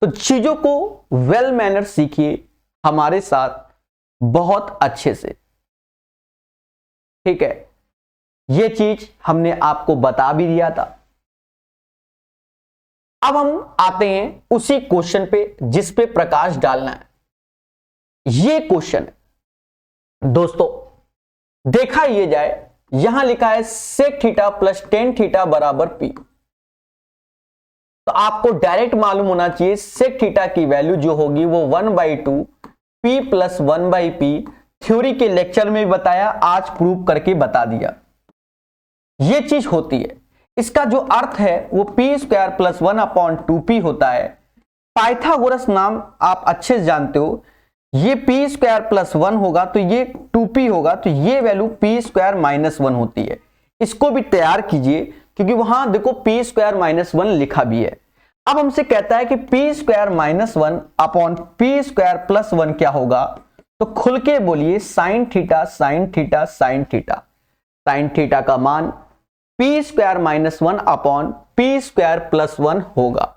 तो चीजों को वेल मैनर सीखिए हमारे साथ बहुत अच्छे से, ठीक है। ये चीज हमने आपको बता भी दिया था। अब हम आते हैं उसी क्वेश्चन पे जिस पे प्रकाश डालना है। ये क्वेश्चन है दोस्तों, देखा ये जाए, यहां लिखा है sec theta plus ten theta बराबर p। तो आपको डायरेक्ट मालूम होना चाहिए sec थीटा की वैल्यू जो होगी वो 1/2 p प्लस 1/p। थ्योरी के लेक्चर में भी बताया, आज प्रूव करके बता दिया। ये चीज होती है, इसका जो अर्थ है वो p स्क्वायर प्लस 1/2p होता है। पाइथागोरस नाम आप अच्छे से जानते हो, ये p स्क्वायर प्लस 1 होगा तो ये 2p होगा, तो ये वैल्यू p स्क्वायर माइनस 1 होती है। इसको भी तैयार कीजिए क्योंकि वहां देखो p स्क्वायर माइनस 1 लिखा भी है। अब हमसे कहता है कि p square minus 1 upon p square plus 1 क्या होगा, तो खुल के बोलिए sine theta sine theta sine theta. Sine theta का मान p square minus 1 upon p square plus 1 होगा।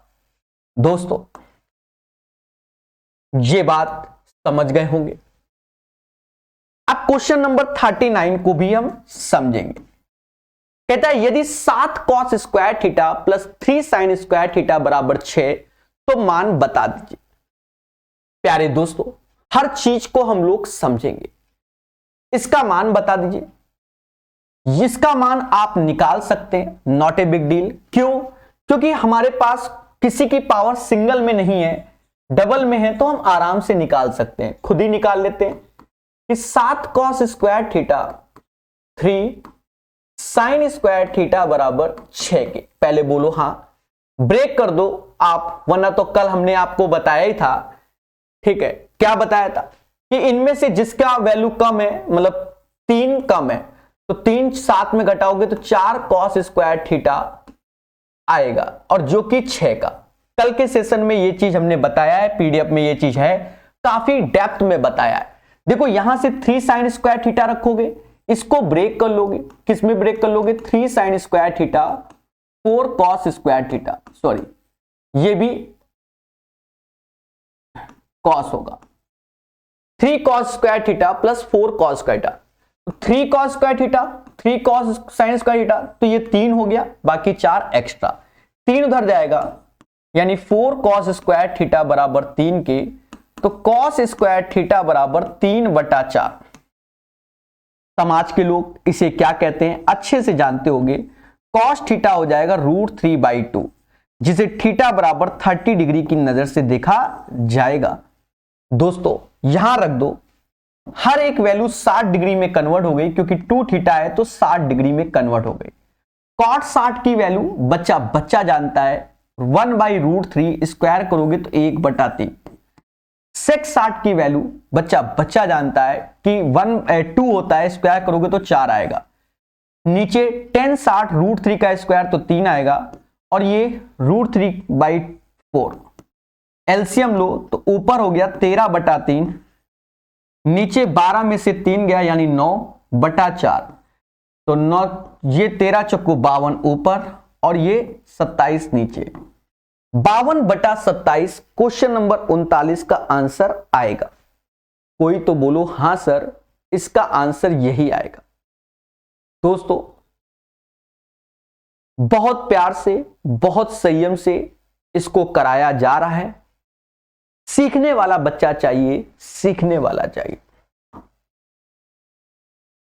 दोस्तों ये बात समझ गए होंगे। अब क्वेश्चन नंबर 39 को भी हम समझेंगे। कहता है यदि 7 cos square theta plus 3 sin square theta बराबर 6 तो मान बता दीजिए। प्यारे दोस्तों, हर चीज को हम लोग समझेंगे। इसका मान बता दीजिए। इसका मान आप निकाल सकते हैं, नॉट ए बिग डील। क्यों? क्योंकि हमारे पास किसी की पावर सिंगल में नहीं है, डबल में है, तो हम आराम से निकाल सकते हैं। खुद ही निकाल लेते हैं कि 7 cos square theta 3 sin square theta बराबर 6 के। पहले बोलो हाँ, ब्रेक कर दो आप, वरना तो कल हमने आपको बताया ही था, ठीक है। क्या बताया था कि इनमें से जिसका वैल्यू कम है, मतलब 3 कम है, तो 3 7 में घटाओगे तो 4 cos स्क्वायर थीटा आएगा, और जो कि 6 का। कल के सेशन में ये चीज हमने बताया है, पीडीएफ में ये चीज है, काफी डेप्थ में बताया है। देखो यहां से 3 sin स्क्वायर थीटा रखोगे, इसको ब्रेक कर लोगे, किस में ब्रेक कर लोगे, 3 sin square theta 4 cos square theta, sorry ये भी cos होगा। 3 cos square theta plus 4 cos square theta, 3 cos square theta 3 cos sin square theta, तो ये 3 हो गया, बाकी 4 एक्स्ट्रा, 3 उधर जाएगा, यानी 4 cos स्क्वायर थीटा बराबर 3 के, तो cos स्क्वायर थीटा बराबर 3/4। समाज के लोग इसे क्या कहते हैं अच्छे से जानते होंगे। cos थीटा हो जाएगा √3/2, जिसे थीटा बराबर 30 डिग्री की नजर से देखा जाएगा। दोस्तों यहां रख दो, हर एक वैल्यू 60 डिग्री में कन्वर्ट हो गई, क्योंकि 2 थीटा है तो 60 डिग्री में कन्वर्ट हो गई। cot 60 की वैल्यू बच्चा जानता है 1/√3, स्क्वायर करोगे तो 1/3। sec 60 की वैल्यू बच्चा जानता है कि 2 होता है, स्क्वायर करोगे तो 4 आएगा। नीचे tan 60 √3 का स्क्वायर तो 3 आएगा, और ये √3/4। एलसीएम लो तो ऊपर हो गया 13/3, नीचे 12 में से 3 गया यानी 9/4, तो 9, ये 13 चौको 52 ऊपर, और ये 27 नीचे। 52/27 क्वेश्चन नंबर 39 का आंसर आएगा। कोई तो बोलो हां सर, इसका आंसर यही आएगा। दोस्तों बहुत प्यार से, बहुत संयम से इसको कराया जा रहा है। सीखने वाला बच्चा चाहिए, सीखने वाला चाहिए।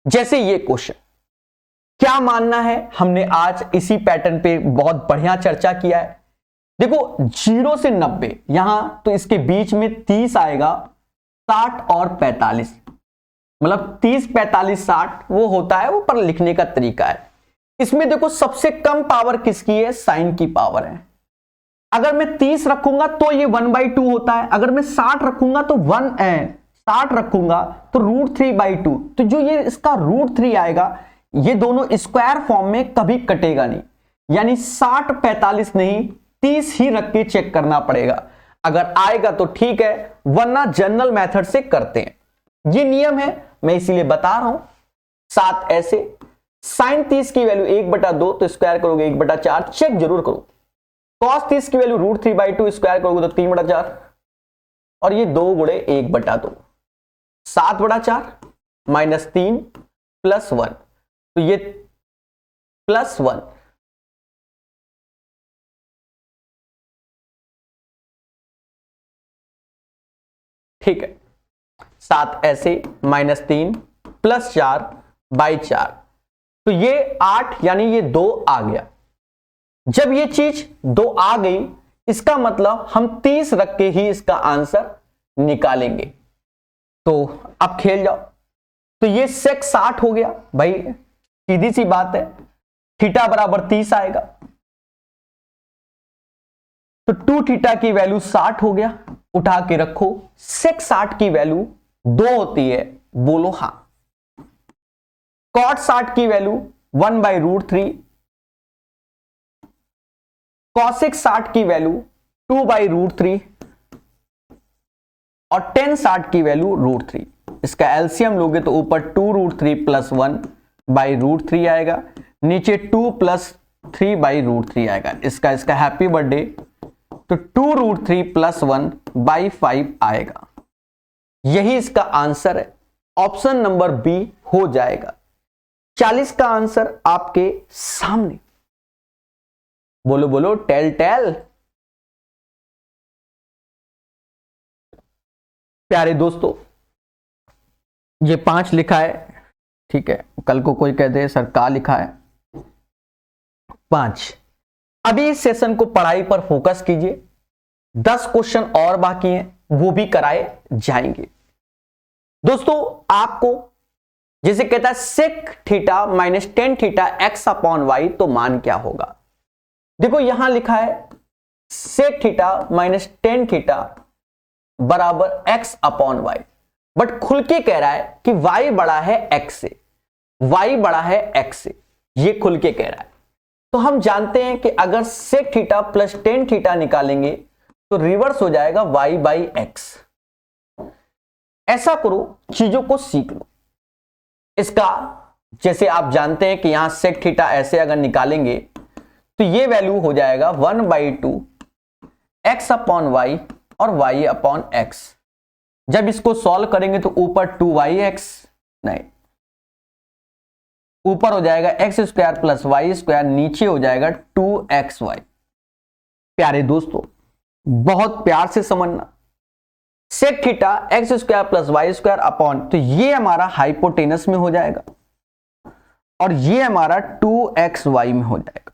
जैसे ये क्वेश्चन, क्या मानना है, हमने आज इसी पैटर्न पे बहुत बढ़िया चर्चा किया है। देखो 0 से 90, यहां तो इसके बीच में 30 आएगा, 60 और 45, मतलब 30 45 60 वो होता है, वो पर लिखने का तरीका है। इसमें देखो सबसे कम पावर किसकी है, साइन की पावर है। अगर मैं 30 रखूंगा तो ये 1/2 होता है, अगर मैं 60 रखूंगा तो 60 रखूंगा तो √3/2, तो जो ये इसका √3 आएगा, ये दोनों स्क्वायर फॉर्म में कभी कटेगा नहीं, यानी 60 45 नहीं 30 ही रख के चेक करना पड़ेगा। अगर आएगा तो ठीक है, वरना जनरल मेथड से करते हैं। ये नियम है, मैं इसीलिए बता रहा हूं। 7 ऐसे। साइन 30 की वैल्यू 1/2, तो स्क्वायर करोगे 1/4, चेक जरूर करो। कॉस 30 की वैल्यू √3/2, स्क्वायर करोगे तो 3/4, और ये 2 गुणे 1/2, 7/4 -3 +1, तो ये +1। ठीक है, 7 ऐसे -3 +4/4, तो ये 8, यानी ये 2 आ गया। जब ये चीज 2 आ गई, इसका मतलब हम 30 रख के ही इसका आंसर निकालेंगे। तो अब खेल जाओ। तो ये sec 60 हो गया भाई, सीधी सी बात है, थीटा बराबर 30 आएगा, तो 2 थीटा की वैल्यू 60 हो गया। उठा के रखो, sec 60 की वैल्यू 2 होती है, बोलो हां। cot 60 की वैल्यू 1/√3, cosec 60 की वैल्यू 2/√3, और tan 60 की वैल्यू √3। इसका एलसीएम लोगे तो ऊपर 2√3 + 1/√3 आएगा, नीचे 2 + 3/√3 आएगा। इसका हैप्पी बर्थडे, तो 2√3 + 1/5 आएगा। यही इसका आंसर है, ऑप्शन नंबर बी हो जाएगा। 40 का आंसर आपके सामने। बोलो बोलो, टेल टेल। प्यारे दोस्तों, ये 5 लिखा है, ठीक है, कल को कोई कह दे सर का लिखा है 5। अभी इस सेशन को पढ़ाई पर फोकस कीजिए, 10 क्वेश्चन और बाकी हैं, वो भी कराए जाएंगे। दोस्तों, आपको जैसे कहता है sec theta -tan theta x/y, तो मान क्या होगा? देखो यहां लिखा है sec थीटा -tan थीटा बराबर x/y, बट खुल के कह रहा है कि y बड़ा है x से, y बड़ा है x से, ये खुल के कह रहा है। तो हम जानते हैं कि अगर sec थीटा + tan थीटा निकालेंगे तो रिवर्स हो जाएगा y/x। ऐसा करो, चीजों को सीख लो। इसका जैसे आप जानते हैं कि यहां sec थीटा ऐसे अगर निकालेंगे तो ये वैल्यू हो जाएगा 1/2 x/y और y/x। जब इसको सॉल्व करेंगे तो ऊपर 2yx, नहीं, ऊपर हो जाएगा x² + y², नीचे हो जाएगा 2xy। प्यारे दोस्तों, बहुत प्यार से समझना, sec theta x² + y² upon, तो ये हमारा हाइपोटेनस में हो जाएगा और ये हमारा 2xy में हो जाएगा।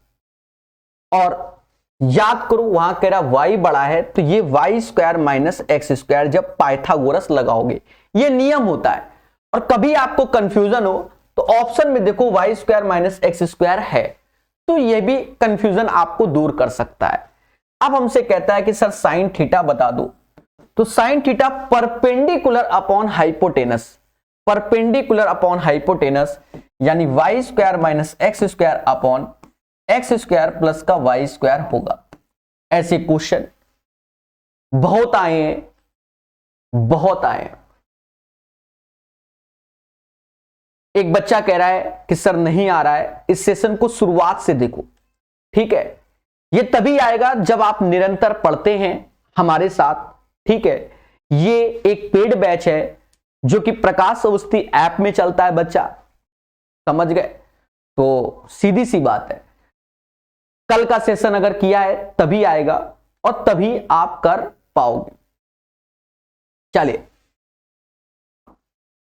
और याद करो, वहां कह रहा y बड़ा है, तो ये y² - x², जब पाइथागोरस लगाओगे, ये नियम होता है। और कभी आपको कंफ्यूजन हो तो ऑप्शन में देखो y² - x² है, तो ये भी कंफ्यूजन आपको दूर कर सकता है। अब हमसे कहता है कि सर साइन थीटा बता दो, तो sine theta perpendicular upon hypotenuse, perpendicular upon hypotenuse, यानी y² - x² upon x² plus का y² होगा। ऐसे क्वेश्चन बहुत आए हैं, बहुत आए हैं। एक बच्चा कह रहा है कि सर नहीं आ रहा है, इस सेशन को शुरुआत से देखो, ठीक है। ये तभी आएगा जब आप निरंतर पढ़ते हैं हमारे साथ, ठीक है। ये एक पेड बैच है जो कि प्रकाश अवस्थी ऐप में चलता है, बच्चा समझ गए? तो सीधी सी बात है, कल का सेशन अगर किया है तभी आएगा और तभी आप कर पाओगे। चलिए,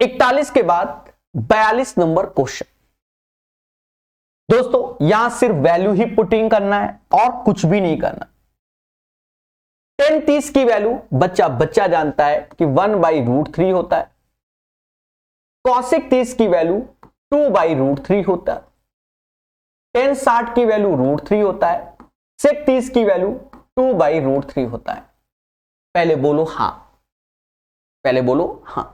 41 के बाद 42 नंबर क्वेश्चन। दोस्तों, यहां सिर्फ वैल्यू ही पुटिंग करना है और कुछ भी नहीं करना। tan 30 की वैल्यू बच्चा जानता है कि 1/√3 होता है। cosec 30 की वैल्यू 2/√3 होता है। tan 60 की वैल्यू √3 होता है। sec 30 की वैल्यू 2/√3 होता है। पहले बोलो हां, पहले बोलो हां।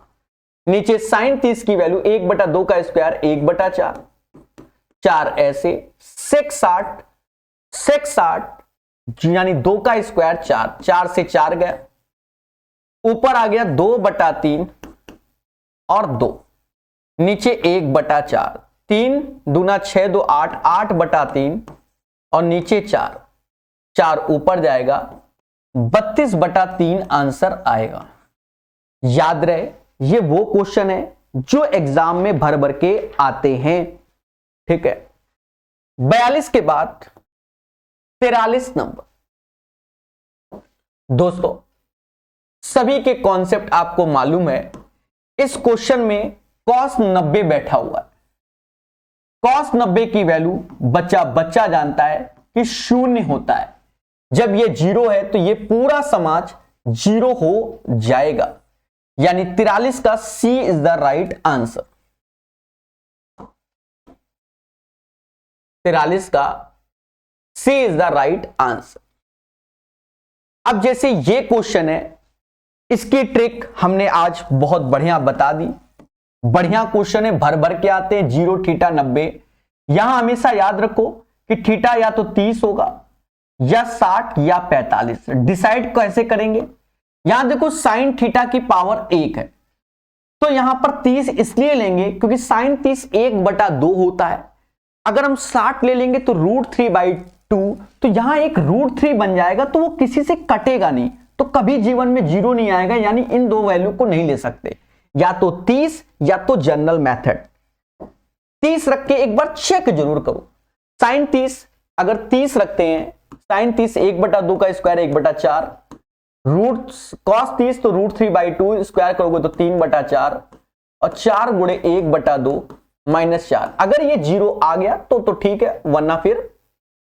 नीचे sin 30 की वैल्यू 1/2 का स्क्वायर 1/4, 4 ऐसे। sec 60 यानी 2 का स्क्वायर 4, 4 से 4 गया, ऊपर आ गया 2/3 और 2, नीचे 1/4, 3 दूना 6 2 8, 8/3 और नीचे 4, 4 ऊपर जाएगा, 32/3 आंसर आएगा। याद रहे ये वो क्वेश्चन है जो एग्जाम में भर भर के आते हैं। ठीक है, 42 के बाद 43 नंबर। दोस्तों सभी के कॉन्सेप्ट आपको मालूम है। इस क्वेश्चन में cos 90 बैठा हुआ है। cos 90 की वैल्यू बच्चा जानता है कि शून्य होता है। जब ये 0 है तो ये पूरा समाज 0 हो जाएगा, यानी 43 का सी इज द राइट आंसर। 43 का सी इज द राइट आंसर। अब जैसे ये क्वेश्चन है, इसकी ट्रिक हमने आज बहुत बढ़िया बता दी। बढ़िया क्वेश्चन है, भर भर के आते हैं। 0 थीटा 90। यहां हमेशा याद रखो कि थीटा या तो 30 होगा या 60 या 45। डिसाइड कैसे करेंगे? यहां देखो साइन थीटा की पावर 1 है, तो यहां पर 30 इसलिए लेंगे क्योंकि साइन 30 1/2 होता है। अगर हम 60 ले लेंगे तो √3/2, तो यहां एक √3 बन जाएगा, तो वो किसी से कटेगा नहीं, तो कभी जीवन में 0 नहीं आएगा। यानी इन दो वैल्यू को नहीं ले सकते, या तो 30 या तो जनरल मेथड। 30 रख के एक बार चेक जरूर करो। साइन 30 अगर 30 रखते हैं, साइन 30 1/2 का स्क्वायर 1/4, cos 30 तो √3/2 स्क्वायर करोगे तो 3/4 और 4 गुणे 1/2 -4। अगर ये 0 आ गया तो ठीक है, वरना फिर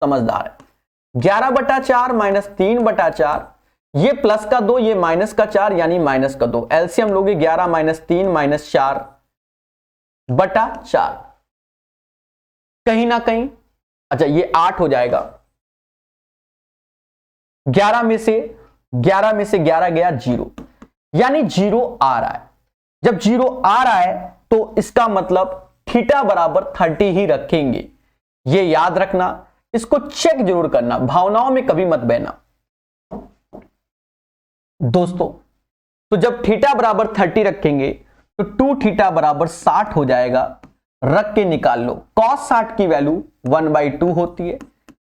समझदार है। 11/4 -3/4, ये प्लस का 2 ये माइनस का 4 यानी माइनस का 2। एलसीएम लोगे 11 -3 -4/4, कहीं ना कहीं अच्छा ये 8 हो जाएगा। 11 में से 11 गया 0, यानी 0 आ रहा है। जब 0 आ रहा है तो इसका मतलब थीटा बराबर 30 ही रखेंगे। ये याद रखना, इसको चेक जरूर करना, भावनाओं में कभी मत बहना दोस्तों। तो जब थीटा बराबर 30 रखेंगे तो 2 थीटा बराबर 60 हो जाएगा। रख के निकाल लो। cos 60 की वैल्यू 1/2 होती है,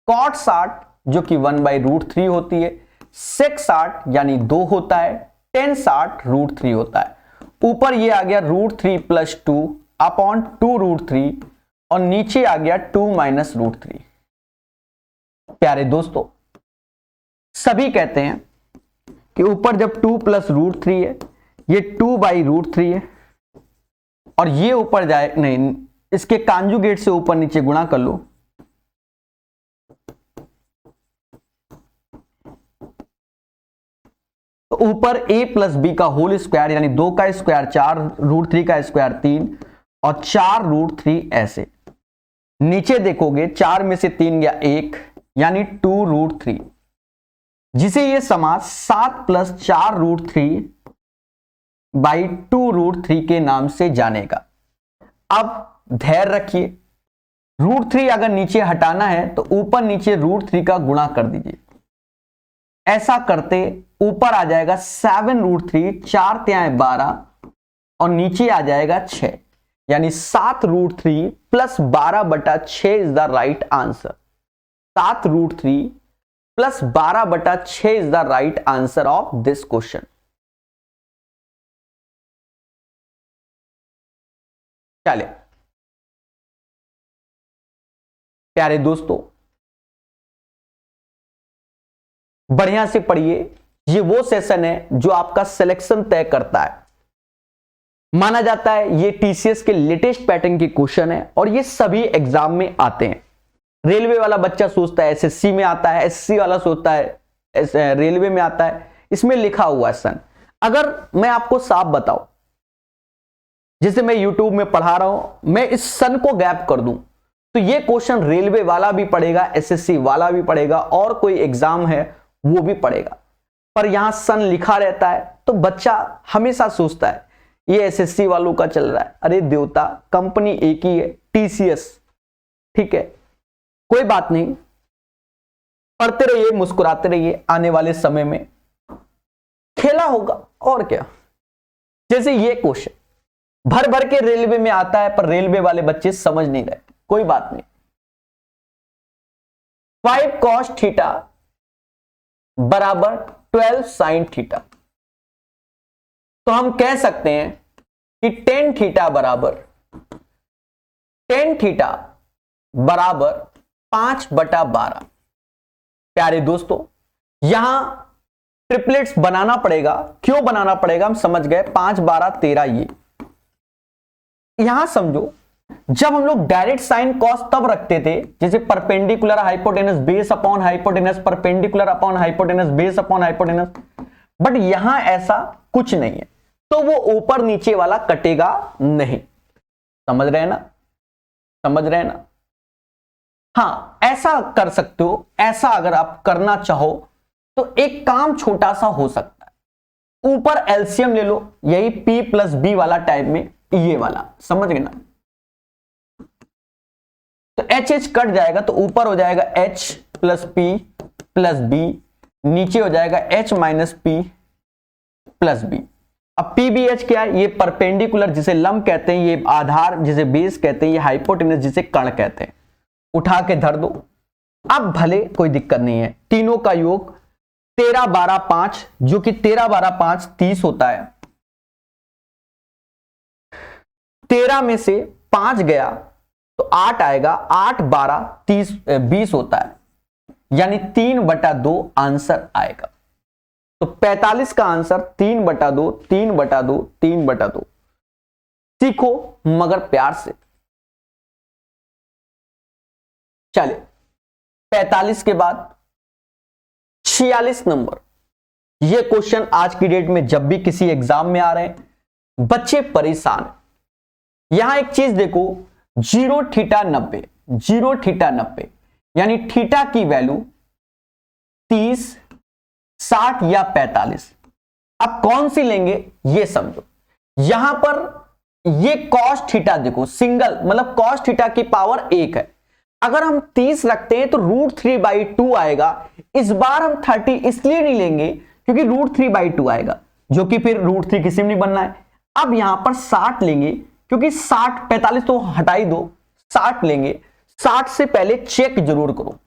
cot 60 जो कि 1/√3 होती है, sec 60 यानी 2 होता है, tan 60 √3 होता है। ऊपर ये आ गया √3 + 2 अपॉन 2√3 और नीचे आ गया 2 - √3। प्यारे दोस्तों सभी कहते हैं कि ऊपर जब 2 + √3 है, ये 2/√3 है, और ये ऊपर जाए नहीं, इसके कॉन्जुगेट से ऊपर नीचे गुणा कर लो, तो ऊपर a + b का होल स्क्वायर यानी 2 का स्क्वायर 4, √3 का स्क्वायर 3 और 4√3 ऐसे। नीचे देखोगे 4 में से 3 गया 1 यानी 2√3, जिसे ये समास 7 + 4√3/2√3 के नाम से जानेगा। अब धैर्य रखिए, √3 अगर नीचे हटाना है तो ऊपर नीचे √3 का गुणा कर दीजिए। ऐसा करते ऊपर आ जाएगा 7√3, 4 × 12 और नीचे आ जाएगा 6, यानी 7√3 + 12/6 is the right answer. 7√3 + 12/6 is the right answer of this question. चले प्यारे दोस्तों बढ़िया से पढ़िए। ये वो सेशन है जो आपका सिलेक्शन तय करता है। माना जाता है ये टीसीएस के लेटेस्ट पैटर्न के क्वेश्चन है और ये सभी एग्जाम में आते हैं। रेलवे वाला बच्चा सोचता है एसएससी में आता है, एसएससी वाला सोचता है रेलवे में आता है। इसमें लिखा हुआ है सन। अगर मैं आपको साफ बताऊं, जैसे मैं यूट्यूब में पढ़ा रहा हूं, मैं इस सन को गैप कर दूं तो ये क्वेश्चन रेलवे वाला भी पढ़ेगा, एसएससी वाला भी पढ़ेगा और कोई एग्जाम है वो भी पढ़ेगा। पर यहां सन लिखा रहता है तो बच्चा हमेशा सोचता है ये एसएससी वालों का चल रहा है। अरे देवता, कंपनी एक ही है, टीसीएस। ठीक है, कोई बात नहीं, पढ़ते रहिए, मुस्कुराते रहिए, आने वाले समय में खेला होगा और क्या। जैसे ये क्वेश्चन भर भर के रेलवे में आता है, पर रेलवे वाले बच्चे समझ नहीं रहे, कोई बात नहीं। 5 cos थीटा बराबर 12 sin थीटा। तो हम कह सकते हैं कि tan थीटा बराबर 5/12। प्यारे दोस्तों, यहां ट्रिपलेट्स बनाना पड़ेगा। क्यों बनाना पड़ेगा हम समझ गए। 5 12 13 ये यहां समझो, जब हम लोग डायरेक्ट साइन कॉस तब रखते थे जैसे perpendicular hypotenuse base upon hypotenuse, perpendicular upon hypotenuse base upon hypotenuse, but यहां ऐसा कुछ नहीं है, तो वो ऊपर नीचे वाला कटेगा नहीं। समझ रहे हैं ना, समझ रहे हैं ना। हाँ, ऐसा कर सकते हो। ऐसा अगर आप करना चाहो तो एक काम छोटा सा हो सकता है, ऊपर एलसीएम ले लो, यही P प्लस बी वाला टाइप में, ये वाला, समझ गए ना। तो एच कट जाएगा, तो ऊपर हो जाएगा H plus P plus B, नीचे हो जाएगा H minus P plus B. अब पी बी एच क्या है, ये परपेंडिकुलर जिसे लंब कहते हैं, ये आधार जिसे बेस कहते हैं, ये हाइपोटेनस जिसे कर्ण कहते हैं। उठा के धर दो, अब भले कोई दिक्कत नहीं है। तीनों का योग 13 12 5, जो कि 13 12 5 30 होता है। 13 में से 5 गया तो 8 आएगा, 8 12 30 20 होता है, यानी 3/2 आंसर आएगा। तो 45 का आंसर 3/2 3/2 3/2। सीखो मगर प्यार से। चले 45 के बाद 46 नंबर। ये क्वेश्चन आज की डेट में जब भी किसी एग्जाम में आ रहे हैं, बच्चे परेशान हैं। यहां एक चीज देखो, 0 थीटा 90, 0 थीटा 90, यानी थीटा की वैल्यू 30 60 या 45। अब कौन सी लेंगे ये समझो। यहां पर ये cos थीटा देखो, सिंगल मतलब cos थीटा की पावर 1 है। अगर हम 30 रखते हैं तो √3/2 आएगा। इस बार हम 30 इसलिए नहीं लेंगे क्योंकि √3/2 आएगा, जो कि फिर √3 किसी में नहीं बनना है। अब यहां पर 60 लेंगे, क्योंकि 60 45 तो हटाई दो, 60 लेंगे। 60 से पहले चेक जरूर करो।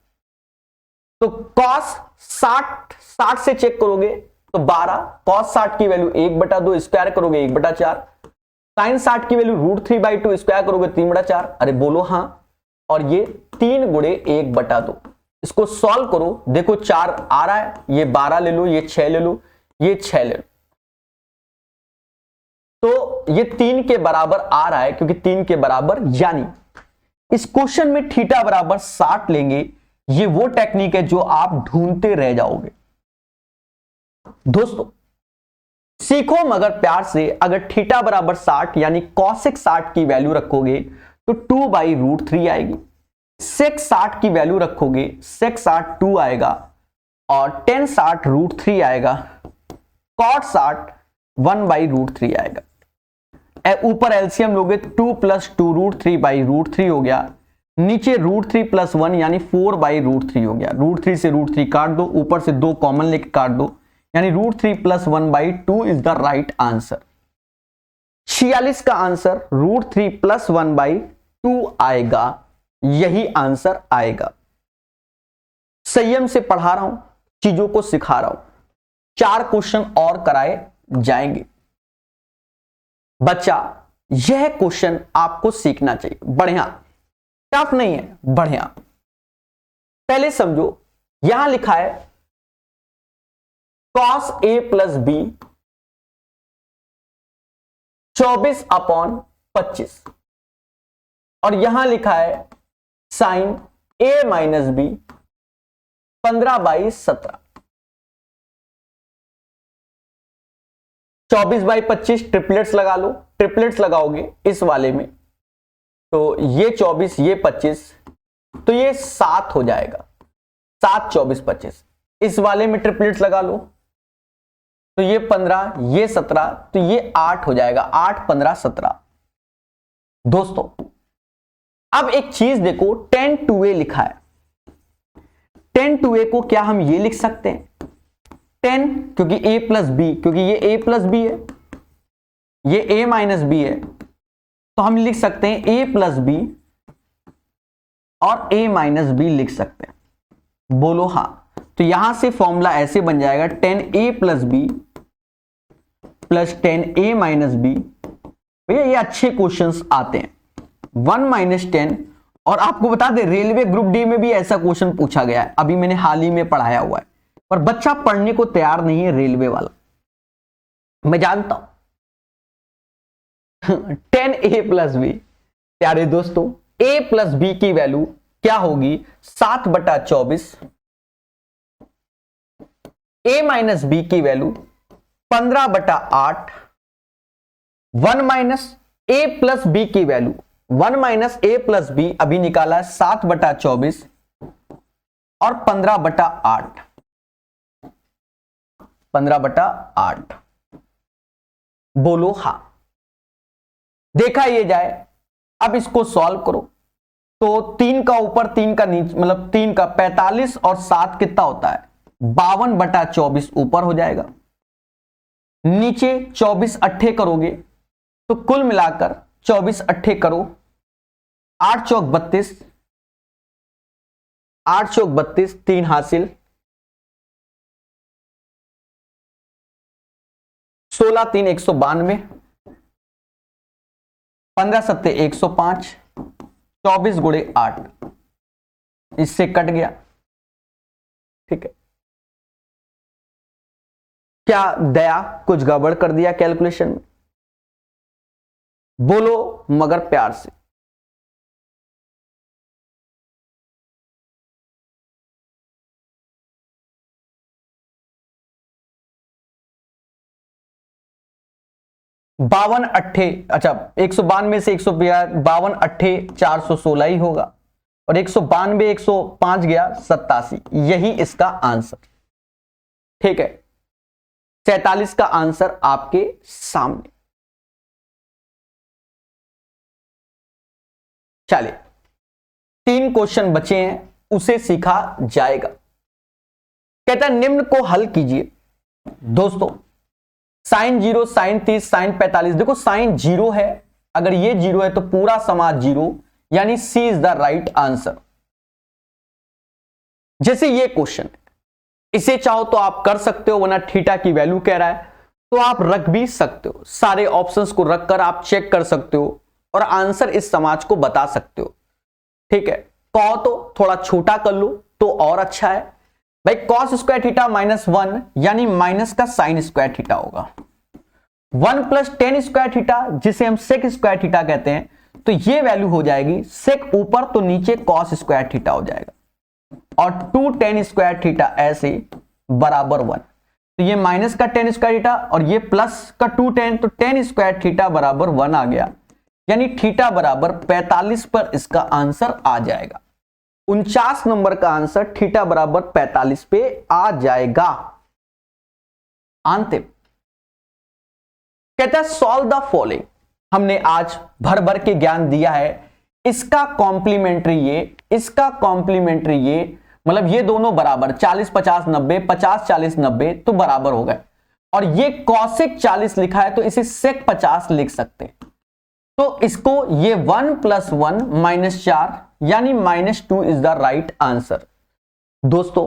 तो cos 60 से चेक करोगे तो 12, cos 60 की वैल्यू 1/2, स्क्वायर करोगे 1/4, sin 60 की वैल्यू √3/2, स्क्वायर करोगे 3/4। अरे बोलो हाँ। और ये 3 गुणे 1/2। इसको सॉल्व करो, देखो 4 आ रहा है, ये 12 ले लो, ये 6 ले लो, ये 6 ले लो, तो ये 3 के बराबर आ रहा है, क्योंकि 3 के बराबर, यानी इस क्वेश्चन में थीटा बराबर 60 लेंगे। ये वो टेक्निक है जो आप ढूंढते रह जाओगे। दोस्तों सीखो मगर प्यार से। अगर थीटा बराबर 60 यानी cosec 60 की वैल्यू रखोगे तो 2/√3 आएगी। sec 60 की वैल्यू रखोगे, sec 60 2 आएगा, और tan 60 √3 आएगा, cot 60 1/√3 आएगा। ऊपर एलसीएम लोगे, 2 + 2 √3/√3 हो गया, नीचे √3 + 1 यानी 4/√3 हो गया। √3 से √3 काट दो, ऊपर से 2 कॉमन लेके काट दो, यानी √3 + 1/2 इज द राइट आंसर। 46 का आंसर √3 + 1/2 आएगा, यही आंसर आएगा। संयम से पढ़ा रहा हूं, चीजों को सिखा रहा हूं। 4 क्वेश्चन और कराए जाएंगे। बच्चा यह क्वेश्चन आपको सीखना चाहिए, बढ़िया, टफ नहीं है, बढ़िया। पहले समझो, यहां लिखा है cos A + B 24/25, और यहां लिखा है sin A - B 15/17। 24/25 ट्रिपलेट्स लगा लो। ट्रिपलेट्स लगाओगे इस वाले में तो ये 24 ये 25, तो ये 7 हो जाएगा। 7 24 25। इस वाले में ट्रिपलेट्स लगा लो तो ये 15 ये 17, तो ये 8 हो जाएगा। 8 15 17। दोस्तों अब एक चीज देखो, 10 2a लिखा है। 10 2a को क्या हम ये लिख सकते हैं 10, क्योंकि a + b, क्योंकि ये a + b है, ये a - b है, तो हम लिख सकते हैं a प्लस बी और a माइनस बी लिख सकते हैं। बोलो हाँ। तो यहां से फॉर्मूला ऐसे बन जाएगा 10a प्लस बी प्लस 10a माइनस बी। भैया ये अच्छे क्वेश्चंस आते हैं। 1 माइनस 10, और आपको बता दें रेलवे ग्रुप डी में भी ऐसा क्वेश्चन पूछा गया है, अभी मैंने हाल ही में पढ़ाया हुआ है, पर बच्चा पढ़ने को तैयार नहीं है रेलवे वाला, मैं जानता हूं। 10a प्लस बी, प्यारे दोस्तों a प्लस बी की वैल्यू क्या होगी 7/24, a माइनस बी की value 15/8, 1 minus a plus B की value 1 minus a plus B अभी निकाला है 7/24 और 15/8, 15/8। बोलो हाँ। देखा ये जाए, अब इसको सॉल्व करो तो 3 का ऊपर 3 का नीचे, मतलब 3 का 45 और 7 कितना होता है 52/24 ऊपर हो जाएगा, नीचे 24 अट्ठे करोगे तो कुल मिलाकर 24 अट्ठे करो 8 चौक 32, 8 चौक 32, 3 हासिल, 16 3 192, 15 सत्ते 105, 24 गुणे 8, इससे कट गया। ठीक है, क्या दया कुछ गड़बड़ कर दिया कैलकुलेशन में? बोलो मगर प्यार से। बावन अट्ठे, अच्छा 192 से 152 अट्ठे 416 ही होगा, और 192 105 गया 87, यही इसका आंसर। ठीक है, 47 का आंसर आपके सामने। चलिए 3 क्वेश्चन बचे हैं, उसे सीखा जाएगा। कहता है निम्न को हल कीजिए। दोस्तों साइन 0, साइन 30, साइन 45, देखो साइन 0 है, अगर ये 0 है तो पूरा समाज 0, यानी सी इज द राइट आंसर। जैसे ये क्वेश्चन है, इसे चाहो तो आप कर सकते हो, वरना थीटा की वैल्यू कह रहा है तो आप रख भी सकते हो। सारे ऑप्शंस को रखकर आप चेक कर सकते हो और आंसर इस समाज को बता सकते हो। ठीक है, कहो तो थोड़ा छोटा कर लो तो और अच्छा है भाई। कॉस स्क्वायर थीटा -1 यानी माइनस का साइन स्क्वायर थीटा होगा। 1 प्लस टेन स्क्वायर थीटा जिसे हम सेक स्क्वायर थीटा कहते हैं, तो ये वैल्यू हो जाएगी सेक ऊपर तो नीचे कॉस स्क्वायर थीटा हो जाएगा, और 2 टेन स्क्वायर थीटा ऐसे बराबर 1। तो ये माइनस का टेन स्क्वायर थीटा और ये प्लस का 2 टेन, तो टेन स्क्वायर थीटा बराबर 1 आ गया, यानी थीटा बराबर 45 पर इसका आंसर आ जाएगा। 49 नंबर का आंसर थीटा बराबर 45 पे आ जाएगा। अंतिम कहता है सॉल्व द फॉलोइंग। हमने आज भर भर के ज्ञान दिया है, इसका कॉम्प्लीमेंट्री ये, इसका कॉम्प्लीमेंट्री ये, मतलब ये दोनों बराबर 40 50 90, 50 40 90 तो बराबर हो गए, और ये कॉसेक 40 लिखा है तो इसे सेक 50 लिख सकते हैं। तो इसको ये 1 + 1 -4 यानी -2 इज द राइट आंसर। दोस्तों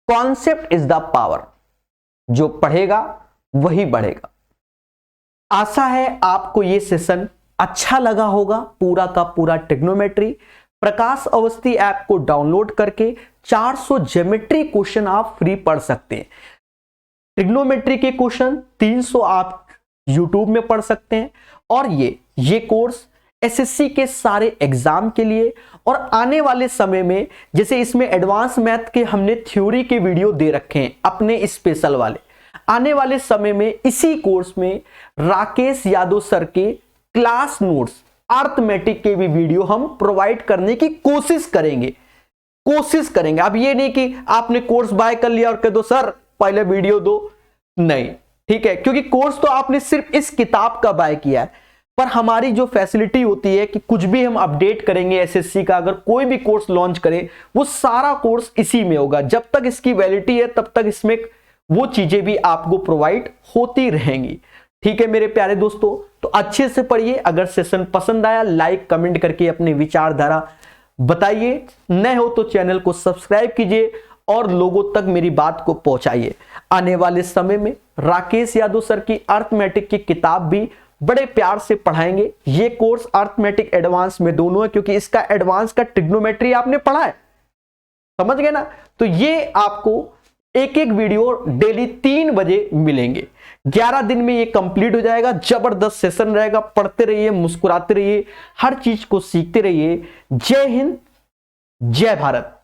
कॉन्सेप्ट इज द पावर, जो पढ़ेगा वही बढ़ेगा। आशा है आपको ये सेशन अच्छा लगा होगा। पूरा का पूरा ट्रिग्नोमेट्री प्रकाश अवस्थी ऐप को डाउनलोड करके 400 ज्योमेट्री क्वेश्चन आप फ्री पढ़ सकते हैं। ट्रिग्नोमेट्री के क्वेश्चन 300 आप यूट्यूब में पढ़ सकते हैं, और ये कोर्स एसएससी के सारे एग्जाम के लिए, और आने वाले समय में जैसे इसमें एडवांस मैथ के हमने थ्योरी के वीडियो दे रखे हैं अपने स्पेशल वाले, आने वाले समय में इसी कोर्स में राकेश यादव सर के क्लास नोट्स अर्थमेटिक के भी वीडियो हम प्रोवाइड करने की कोशिश करेंगे। अब ये नहीं कि आपने कोर्स बाय कर लिया और कह दो सर पहले वीडियो दो, नहीं, ठीक है, क्योंकि कोर्स तो आपने सिर्फ इस किताब का बाय किया है, पर हमारी जो फैसिलिटी होती है कि कुछ भी हम अपडेट करेंगे एसएससी का, अगर कोई भी कोर्स लॉन्च करें वो सारा कोर्स इसी में होगा। जब तक इसकी वैलिडिटी है तब तक इसमें वो चीजें भी आपको प्रोवाइड होती रहेंगी। ठीक है मेरे प्यारे दोस्तों, तो अच्छे से पढ़िए। अगर सेशन पसंद आया लाइक कमेंट करके अपनी विचारधारा बताइए। नए हो तो चैनल को सब्सक्राइब कीजिए और लोगों तक मेरी बात को पहुंचाइए। आने वाले समय में राकेश यादव सर की अर्थमेटिक की किताब भी बड़े प्यार से पढ़ाएंगे। ये कोर्स अर्थमेटिक एडवांस में दोनों है, क्योंकि इसका एडवांस का ट्रिग्नोमेट्री आपने पढ़ा है, समझ गए ना। तो ये आपको एक एक वीडियो डेली 3 बजे मिलेंगे। 11 दिन में ये कंप्लीट हो जाएगा। जबरदस्त सेशन रहेगा। पढ़ते रहिए, मुस्कुराते रहिए, हर चीज को सीखते रहिए। जय हिंद, जय भारत।